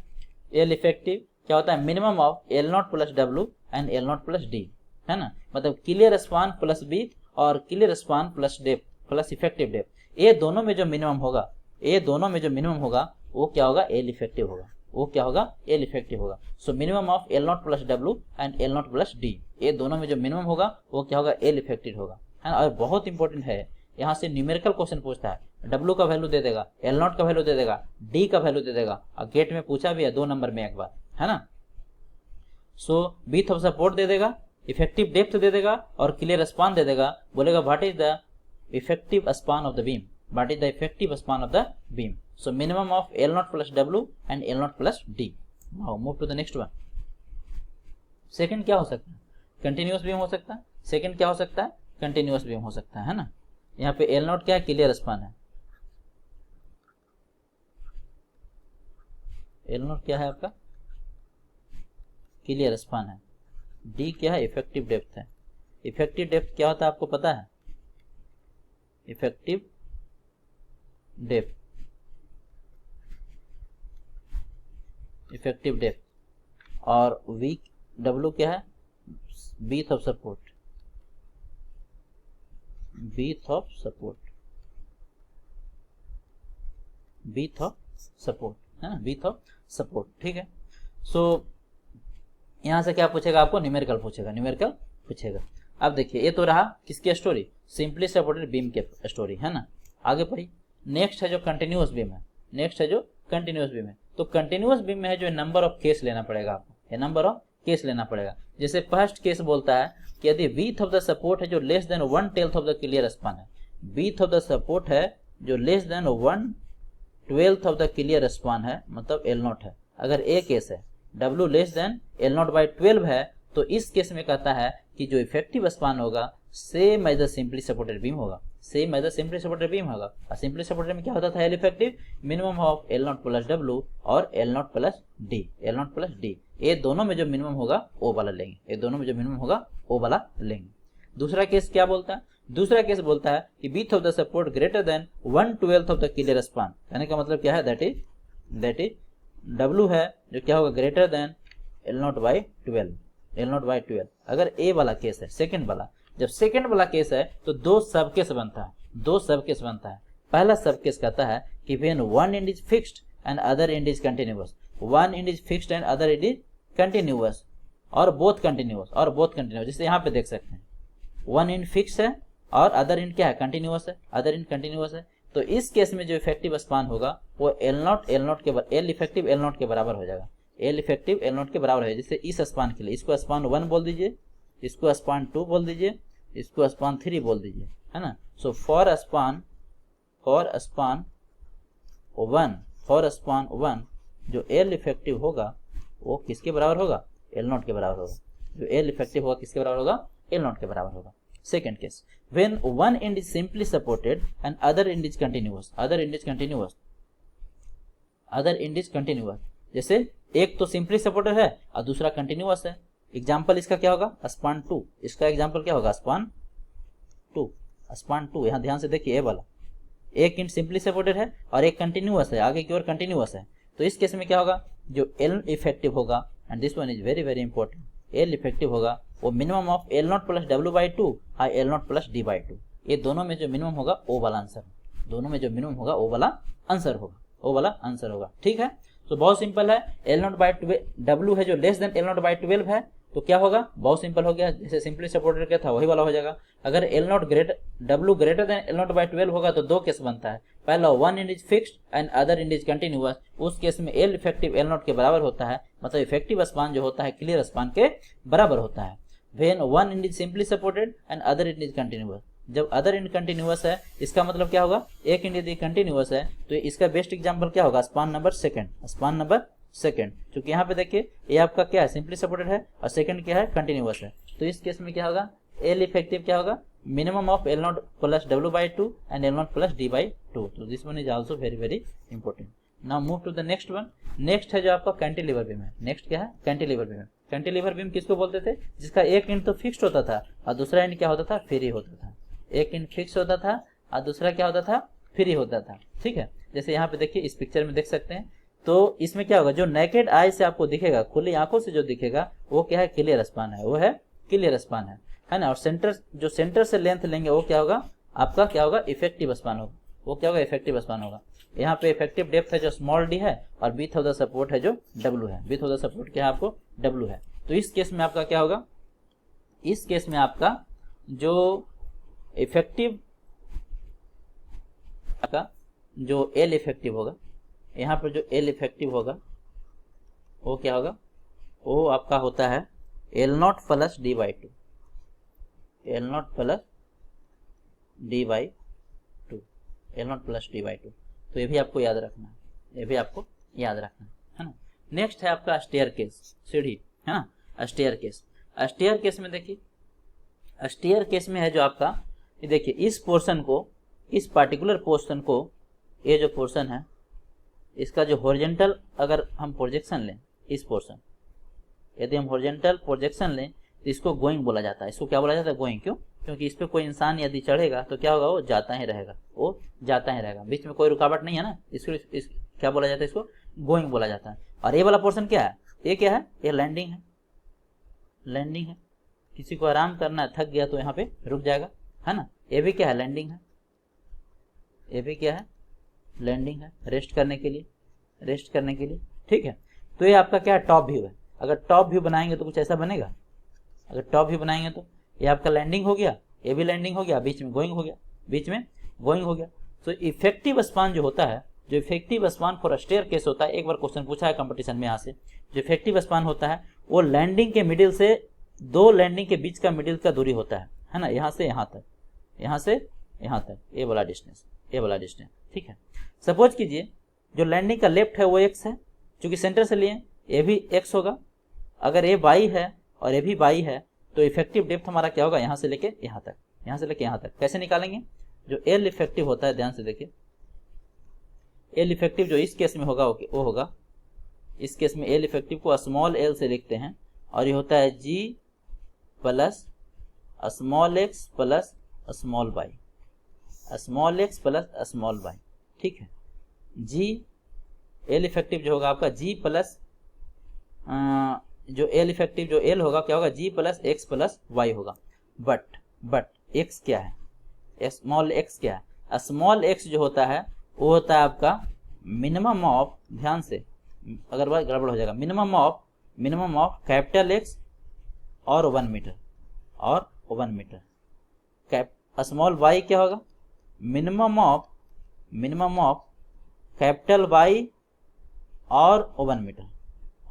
एल इफेक्टिव क्या होता है, minimum of L not plus W and L not plus D, है ना, मतलब क्लियर स्पान प्लस बी और clear span plus depth plus effective depth, ये दोनों में जो मिनिमम होगा, ये दोनों में जो मिनिमम होगा वो क्या होगा, एल इफेक्टिव होगा, वो क्या होगा, एल इफेक्टिव होगा। सो minimum of L not plus W and L not plus D, ये दोनों में जो मिनिमम होगा वो क्या होगा, एल इफेक्टिव होगा, है ना। और बहुत इंपॉर्टेंट है, यहाँ से न्यूमेरिकल क्वेश्चन पूछता है, डब्ल्यू का वैल्यू दे देगा, एल नॉट का वैल्यू दे देगा, डी का वैल्यू दे देगा, और गेट में पूछा भी है 2 नंबर में एक बार, है ना। सो विड्थ ऑफ सपोर्ट दे देगा, इफेक्टिव डेप्थ दे देगा और क्लियर स्पान दे देगा, बोलेगा what is the effective span of the beam, what is the effective span of the beam. So minimum of L not plus W and L not plus D. Now move to the next one. Second क्या हो सकता है, कंटिन्यूअस बीम हो सकता है, सेकंड क्या हो सकता है, कंटिन्यूअस बीम हो सकता है ना। यहाँ पे एल नॉट क्या है, क्लियर स्पान है, एल नॉट क्या है आपका, क्लियर स्पान है, डी क्या है, इफेक्टिव डेप्थ है। इफेक्टिव डेप्थ क्या होता है आपको पता है, इफेक्टिव डेप्थ, इफेक्टिव डेप्थ, और वी डब्ल्यू क्या है, width of support, width of support, width of support, है ना, विड्थ ऑफ सपोर्ट, ठीक है। सो यहां से क्या पूछेगा आपको, न्यूमेरिकल पूछेगा, न्यूमेरिकल पूछेगा। अब देखिए ये तो रहा किसकी स्टोरी, सिंपली सपोर्टेड बीम के स्टोरी, है ना। आगे पढ़ी, नेक्स्ट है जो कंटिन्यूअस बीम है, नेक्स्ट है जो कंटिन्यूअस बीम है। तो कंटिन्यूअस बीम में है जो नंबर ऑफ केस लेना पड़ेगा आपको, ये नंबर ऑफ केस लेना पड़ेगा। जैसे फर्स्ट केस बोलता है कि यदि विड्थ ऑफ द सपोर्ट है जो less than 1/12 of the clear span है, विड्थ ऑफ द सपोर्ट है जो less than 1/12 of the clear span है, मतलब एल नॉट है। अगर ए केस है W less than L not by 12 है, तो इस केस में कहता है कि जो इफेक्टिव स्पान होगा same as the simply supported beam होगा, same as the simply supported beam होगा। और सिंपली सपोर्टेड में क्या होता था, L effective minimum of L not plus W और L not plus D, L not plus D, ये दोनों में जो मिनिमम होगा वो वाला लेंगे, ये दोनों में जो मिनिमम होगा वो वाला लेंगे। दूसरा केस क्या बोलता है, दूसरा केस बोलता है कि width of the support greater than 1/12 of the clear span, कहने का मतलब क्या है, दैट इज W है जो क्या होगा, greater than L not by 12, L not by 12। अगर ए वाला केस है, सेकंड वाला, जब सेकंड वाला केस है तो 2 सब केस बनता है, 2 सब केस बनता है। पहला सब केस कहता है कि when one and is fixed and other and is continuous, one and is fixed and other and is continuous, और बोथ कंटिन्यूअस, और बोथ कंटिन्यूअस। जैसे यहाँ पे देख सकते हैं वन एंड फिक्स है और अदर एंड क्या है, कंटिन्यूअस है, अदर एंड कंटिन्यूअस है। तो इस केस में जो इफेक्टिव स्पान होगा वो एल नॉट के एल इफेक्टिव एल नॉट के बराबर हो जाएगा, एल इफेक्टिव एल नॉट के बराबर है। जैसे इस स्पान के लिए इसको स्पान 1 बोल दीजिए, इसको स्पान 2 बोल दीजिए, इसको स्पान 3 बोल दीजिए, है ना। सो फॉर स्पान 1 जो एल इफेक्टिव होगा वो किसके बराबर होगा, एल नॉट के बराबर होगा। जो एल इफेक्टिव होगा किसके बराबर होगा, एल नॉट के बराबर होगा। Second case, when one end is simply supported and other end is continuous, other end is continuous, जैसे एक तो सिंपली सपोर्टेड है और दूसरा कंटिन्यूअस है। एग्जाम्पल इसका क्या होगा, स्पान 2, इसका एग्जाम्पल क्या होगा, स्पान 2। यहाँ ध्यान से देखिए, ए वाला एक एंड सिंपली सपोर्टेड है और एक कंटिन्यूअस है, आगे की ओर कंटिन्यूअस है। तो इस केस में क्या होगा, जो एल इफेक्टिव होगा, and this one is very very important, L effective होगा वो minimum of L not plus W by 2 और L not plus D by 2, ये दोनों में जो मिनिमम होगा वो वाला आंसर, दोनों में जो मिनिमम होगा वो वाला आंसर होगा, वो वाला आंसर होगा, ठीक है। तो बहुत सिंपल है, एल नॉट बाई 12 डब्ल्यू है जो less than L not by 12 है, तो क्या होगा, बहुत सिंपल हो गया, जैसे सिंपली सपोर्टेड क्या था वही वाला हो जाएगा। अगर L not W greater than L not by 12 होगा तो 2 केस बनता है, पहला one and is fixed and other and is continuous, उस केस में एल इफेक्टिव एल नॉट के बराबर होता है, मतलब इफेक्टिव स्पान जो होता है क्लियर स्पान के बराबर होता है। When one and is simply supported and other and is continuous. जब अदर एंड कंटिन्यूअस है इसका मतलब क्या होगा, एक एंड यदि कंटिन्यूअस है तो इसका बेस्ट एग्जांपल क्या होगा, span number second, span number second. क्योंकि यहाँ पे देखिए ये आपका क्या है, सिंपली सपोर्टेड है और सेकंड क्या है, कंटिन्यूअस है। तो इस केस में क्या होगा, एल इफेक्टिव क्या होगा, minimum of L not plus W by two and L not plus D by two. तो this one is also very very important. Now move to the next one. Next है जो आपका कैंटिलीवर बीम है। नेक्स्ट क्या है, कैंटिलीवर बीम है। कैंटिलीवर बीम किसको बोलते थे, जिसका एक एंड तो फिक्स्ड होता था और दूसरा एंड क्या होता था, फ्री होता था। एक एंड फिक्स होता था और दूसरा क्या होता था, फ्री होता था। ठीक है, जैसे यहाँ पे देखिए इस पिक्चर में देख सकते हैं। तो इसमें क्या होगा, जो नेकेड आई से आपको दिखेगा, खुली आंखों से जो दिखेगा वो क्या है, क्लियर स्पान है, वो है क्लियर स्पान है ना। और सेंटर, जो सेंटर से लेंथ लेंगे वो क्या होगा, आपका क्या होगा, इफेक्टिव स्पान होगा। वो क्या होगा, इफेक्टिव स्पान होगा। यहाँ पे इफेक्टिव डेप्थ है जो स्मॉल डी है और विड्थ ऑफ द सपोर्ट है जो डब्ल्यू है। विड्थ ऑफ द सपोर्ट क्या है आपको, डब्ल्यू है। तो इस केस में आपका क्या होगा, इस केस में आपका जो इफेक्टिव का जो एल इफेक्टिव होगा, यहाँ पर जो एल इफेक्टिव होगा वो क्या होगा, वो आपका होता है L not plus D by to, L not plus D by to, L not plus D by two. तो ये भी आपको याद रखना है, ये भी आपको याद रखना है ना। नेक्स्ट है आपका स्टेयर केस, सीढ़ी है ना, स्टेयर केस। स्टेयर केस में देखिए, स्टेयर केस में है जो आपका, ये देखिए इस पोर्शन को, इस पार्टिकुलर पोर्शन को, ये जो पोर्शन है इसका जो हॉरिजॉन्टल अगर हम प्रोजेक्शन लें, इस पोर्शन यदि हम हॉरिजॉन्टल प्रोजेक्शन लें तो इसको गोइंग बोला जाता है। इसको क्या बोला जाता है, गोइंग। क्यों, क्योंकि इस पे कोई इंसान यदि चढ़ेगा तो क्या होगा, वो जाता ही रहेगा, वो जाता ही रहेगा, बीच में कोई रुकावट नहीं है ना। इसको क्या बोला जाता है, इसको गोइंग बोला जाता है। और ये वाला पोर्शन क्या है, ये क्या है, ये लैंडिंग है, लैंडिंग है। किसी को आराम करना है, थक गया तो यहाँ पे रुक जाएगा, है ना। ये भी क्या है, लैंडिंग है, ये भी क्या है, लैंडिंग है, रेस्ट करने के लिए, रेस्ट करने के लिए। ठीक है, तो ये आपका क्या है, टॉप व्यू है। अगर टॉप व्यू बनाएंगे तो कुछ ऐसा बनेगा, अगर टॉप व्यू बनाएंगे तो ये आपका लैंडिंग हो गया, ये भी लैंडिंग हो गया, बीच में गोइंग हो गया, बीच में गोइंग हो गया। तो इफेक्टिव स्पान जो होता है, जो effective span for staircase होता है, एक बार क्वेश्चन पूछा है कंपटीशन में यहाँ से, जो इफेक्टिव स्पान होता है वो लैंडिंग के मिडिल से, दो लैंडिंग के बीच का मिडिल का दूरी होता है ना, यहाँ से यहाँ तक, यहाँ से यहाँ तक, ये वाला डिस्टेंस, ये वाला डिस्टेंस। ठीक है, सपोज कीजिए जो लैंडिंग का लेफ्ट है वो एक्स है, क्योंकि सेंटर से लिए ये भी एक्स होगा। अगर ये वाई है और ये भी वाई है तो इफेक्टिव डेप्थ हमारा क्या होगा, यहाँ से लेके यहाँ तक, यहाँ से लेके यहाँ तक। कैसे निकालेंगे, जो एल इफेक्टिव होता है, ध्यान से देखिए, एल इफेक्टिव जो इस केस में होगा वो होगा, इस केस में एल इफेक्टिव को स्मॉल एल से लिखते हैं और ये होता है G plus small X plus small Y, small X plus small Y. ठीक है, जी एल इफेक्टिव जो होगा आपका जी प्लस जो एल इफेक्टिव जो एल होगा क्या होगा, G plus X plus Y होगा। बट एक्स क्या है, स्मॉल एक्स क्या है, स्मॉल एक्स जो होता है वो होता है आपका मिनिमम ऑफ, ध्यान से अगर बात गड़बड़ हो जाएगा, मिनिमम ऑफ कैपिटल एक्स और 1 मीटर, और 1 मीटर। स्मॉल वाई क्या होगा, मिनिमम ऑफ कैपिटल वाई और 1 मीटर,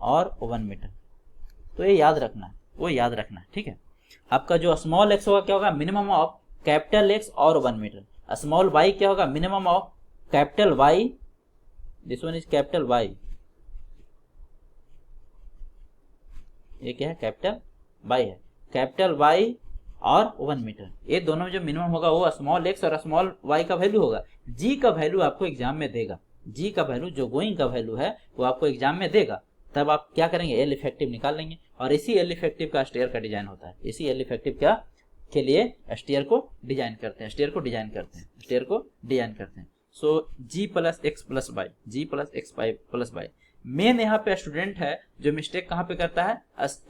और 1 मीटर। तो ये याद रखना है, वो याद रखना है। ठीक है, आपका जो स्मॉल एक्स होगा क्या होगा, मिनिमम ऑफ कैपिटल एक्स और 1 मीटर। स्मॉल वाई क्या होगा, minimum of capital Y, this one is capital Y, ये क्या है, कैपिटल वाई है, कैपिटल वाई और 1 मीटर। ये दोनों में जो मिनिमम होगा वो स्मॉल एक्स और स्मॉल वाई का वैल्यू होगा। जी का वैल्यू आपको एग्जाम में देगा, जी का वैल्यू जो गोइंग का वैल्यू है वो आपको एग्जाम में देगा। तब आप क्या करेंगे, एल इफेक्टिव निकाल लेंगे। और इसी एल इफेक्टिव का स्टेयर का डिजाइन होता है, इसी एल इफेक्टिव का के लिए स्टेयर को डिजाइन करते हैं, स्टेयर को डिजाइन करते हैं, स्टेयर को डिजाइन करते हैं। So G plus X plus Y, G plus X plus Y. Main यहाँ पे स्टूडेंट है जो मिस्टेक कहाँ पे करता है,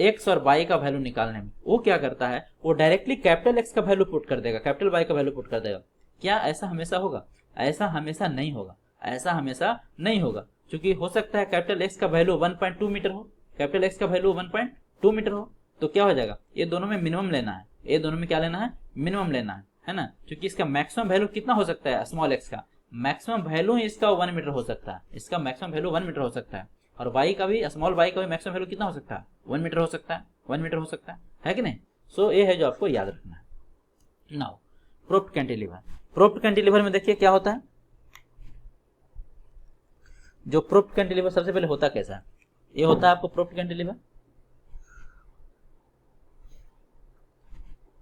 एक्स और वाई का वैल्यू निकालने में। वो क्या करता है, वो डायरेक्टली कैपिटल एक्स का वैल्यू पुट कर देगा, कैपिटल वाई का वैल्यू पुट कर देगा। क्या ऐसा हमेशा होगा? ऐसा हमेशा नहीं होगा, ऐसा हमेशा नहीं होगा। क्योंकि हो सकता है कैपिटल एक्स का वैल्यू 1.2 मीटर हो, कैपिटल एक्स का वैल्यू 1.2 मीटर हो, तो क्या हो जाएगा, ये दोनों में मिनिमम लेना है, ये दोनों में क्या लेना है, मिनिमम लेना है ना। क्योंकि इसका मैक्सिमम वैल्यू कितना हो सकता है, स्मॉल एक्स का मैक्सिमम वैल्यू इसका 1 मीटर हो सकता है, इसका मैक्सिमम वैल्यू 1 मीटर हो सकता है। और वाई का भी, स्मॉल वाई का भी मैक्सिमम वैल्यू कितना हो सकता है, 1 मीटर हो सकता है, 1 मीटर हो सकता है कि नहीं। सो ये है जो आपको याद रखना है। नाउ प्रोप्ड कैंटिलीवर, प्रोप्ड कैंटिलीवर में देखिए क्या होता है। जो प्रोप्ड कैंटिलीवर सबसे पहले होता कैसा है, ये होता है आपको प्रोप्ड कैंटिलीवर,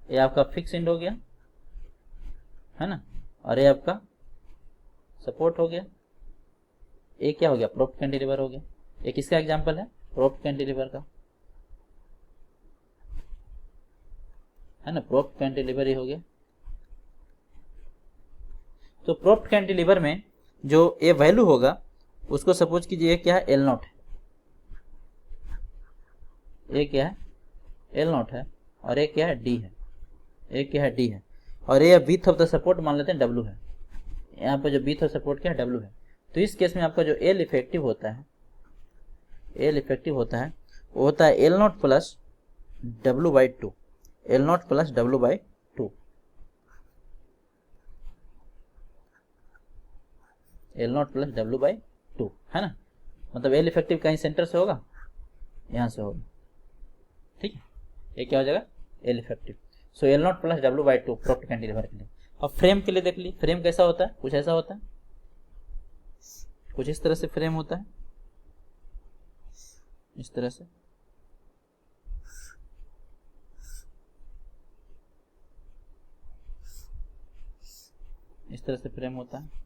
ये आपका फिक्स एंड हो गया है ना, और ये आपका सपोर्ट हो गया, ये क्या हो गया प्रोप्ड कैंटिलीवर हो गया। ये किसका एग्जांपल है, प्रोप्ड कैंटिलीवर का, है ना, प्रोप्ड कैंटिलीवर ही हो गया। तो प्रोप्ड कैंटिलीवर में जो ये वैल्यू होगा उसको सपोज कीजिए क्या है, L0 है, ये क्या है L0 है, और ये क्या है D है, ये क्या है D है, और ये विड्थ ऑफ द सपोर्ट मान लेते हैं W है। यहाँ पर जो विड्थ ऑफ सपोर्ट क्या है W है। तो इस केस में आपका जो L इफेक्टिव होता है, L इफेक्टिव होता है वो होता है L0 plus W/2, L0 plus W/2, L0 plus W/2 है ना। मतलब L इफेक्टिव कहीं सेंटर से होगा, यहाँ से होगा, ठीक है। ये क्या हो जाएगा L इफेक्टिव। सो L0 प्लस W/2 प्रोप्ड कैंटिलीवर के लिए। अब फ्रेम के लिए देख ली, फ्रेम कैसा होता है, कुछ ऐसा होता है, कुछ इस तरह से फ्रेम होता है, इस तरह से, इस तरह से फ्रेम होता है।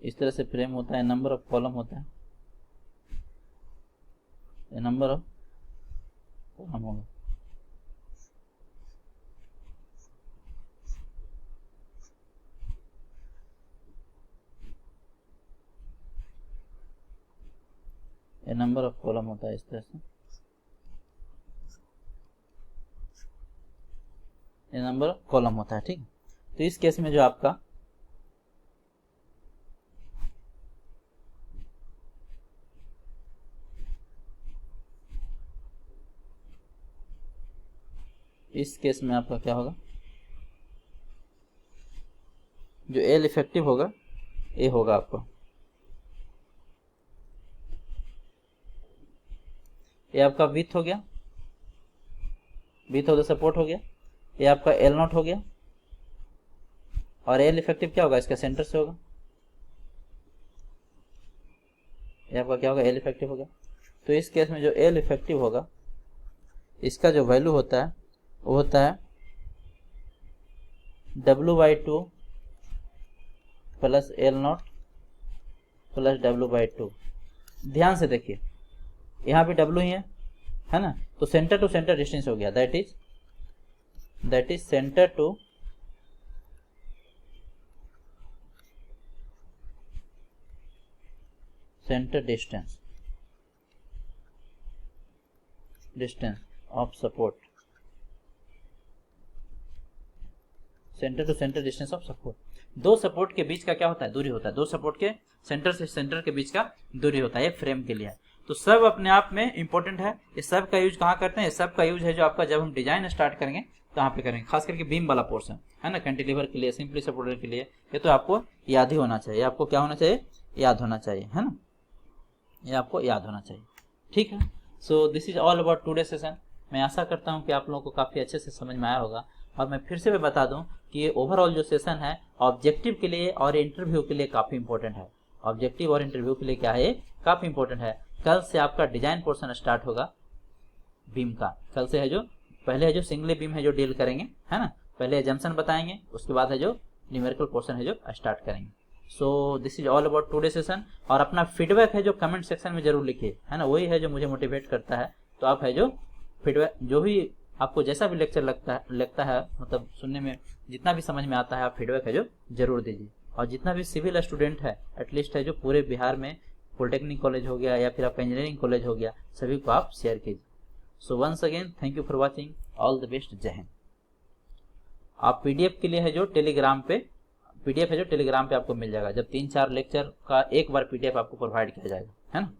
इस तरह से फ्रेम होता है, नंबर ऑफ कॉलम होता है, ये नंबर ऑफ कॉलम होगा। ये नंबर ऑफ कॉलम होता है इस तरह से, ये नंबर ऑफ कॉलम होता है, ठीक है। तो इस केस में जो आपका इस केस में आपका क्या होगा, जो L इफेक्टिव होगा ये होगा आपको, ये आपका विड्थ हो गया, विड्थ ऑफ द सपोर्ट हो गया, ये आपका L0 हो गया, और L इफेक्टिव क्या होगा, इसका सेंटर से होगा, ये आपका क्या होगा L इफेक्टिव हो गया। तो इस केस में जो L इफेक्टिव होगा इसका जो वैल्यू होता है वो होता है W/2 plus L0 plus W/2। ध्यान से देखिए यहाँ पे W ही है ना, तो सेंटर टू सेंटर डिस्टेंस हो गया, that is centre to centre distance of support, centre to centre distance of support. दो सपोर्ट के बीच का क्या होता है, दूरी होता है, दो सपोर्ट के सेंटर से सेंटर के बीच का दूरी होता है, ये फ्रेम के लिए है। तो सब अपने आप में इंपॉर्टेंट है। इस सब का यूज कहाँ करते हैं, इस सब का यूज है जो आपका जब हम डिजाइन स्टार्ट करेंगे तो यहाँ पे करेंगे, खास करके बीम वाला पोर्शन है ना, कैंटिलीवर के लिए, सिंपली सपोर्टर के लिए, ये तो आपको याद ही होना चाहिए, आपको क्या होना चाहिए, याद होना चाहिए, है ना, ये आपको याद होना चाहिए, ठीक है। So this is all about today session. मैं आशा करता हूँ कि आप लोगों को काफ़ी अच्छे से समझ में आया होगा, और मैं फिर से बता दूं कि ये ओवरऑल जो सेशन है ऑब्जेक्टिव के लिए और इंटरव्यू के लिए काफ़ी इंपॉर्टेंट है। ऑब्जेक्टिव और इंटरव्यू के लिए क्या है, काफ़ी इंपॉर्टेंट है। कल से आपका डिजाइन पोर्शन स्टार्ट होगा बीम का, कल से है जो पहले है जो सिंगल बीम है जो डील करेंगे, है ना, पहले जंक्शन बताएंगे, उसके बाद है जो न्यूमेरिकल पोर्शन है जो स्टार्ट करेंगे। So this is all about today session. और अपना फीडबैक है जो कमेंट सेक्शन में जरूर लिखिए, है ना, वही है जो मुझे मोटिवेट करता है। तो आप है जो फीडबैक, जो भी आपको जैसा भी लेक्चर लगता है मतलब सुनने में जितना भी समझ में आता है, आप फीडबैक है जो जरूर दीजिए। और जितना भी सिविल स्टूडेंट है एटलीस्ट है जो पूरे बिहार में पॉलिटेक्निक कॉलेज हो गया या फिर आपका इंजीनियरिंग कॉलेज हो गया, सभी को आप शेयर कीजिए। So once again thank you for watching, all the best, जय हिंद। आप पीडीएफ के लिए है जो टेलीग्राम पे, पीडीएफ है जो टेलीग्राम पे आपको मिल जाएगा, जब 3-4 लेक्चर का एक बार पीडीएफ आपको प्रोवाइड किया जाएगा, है ना।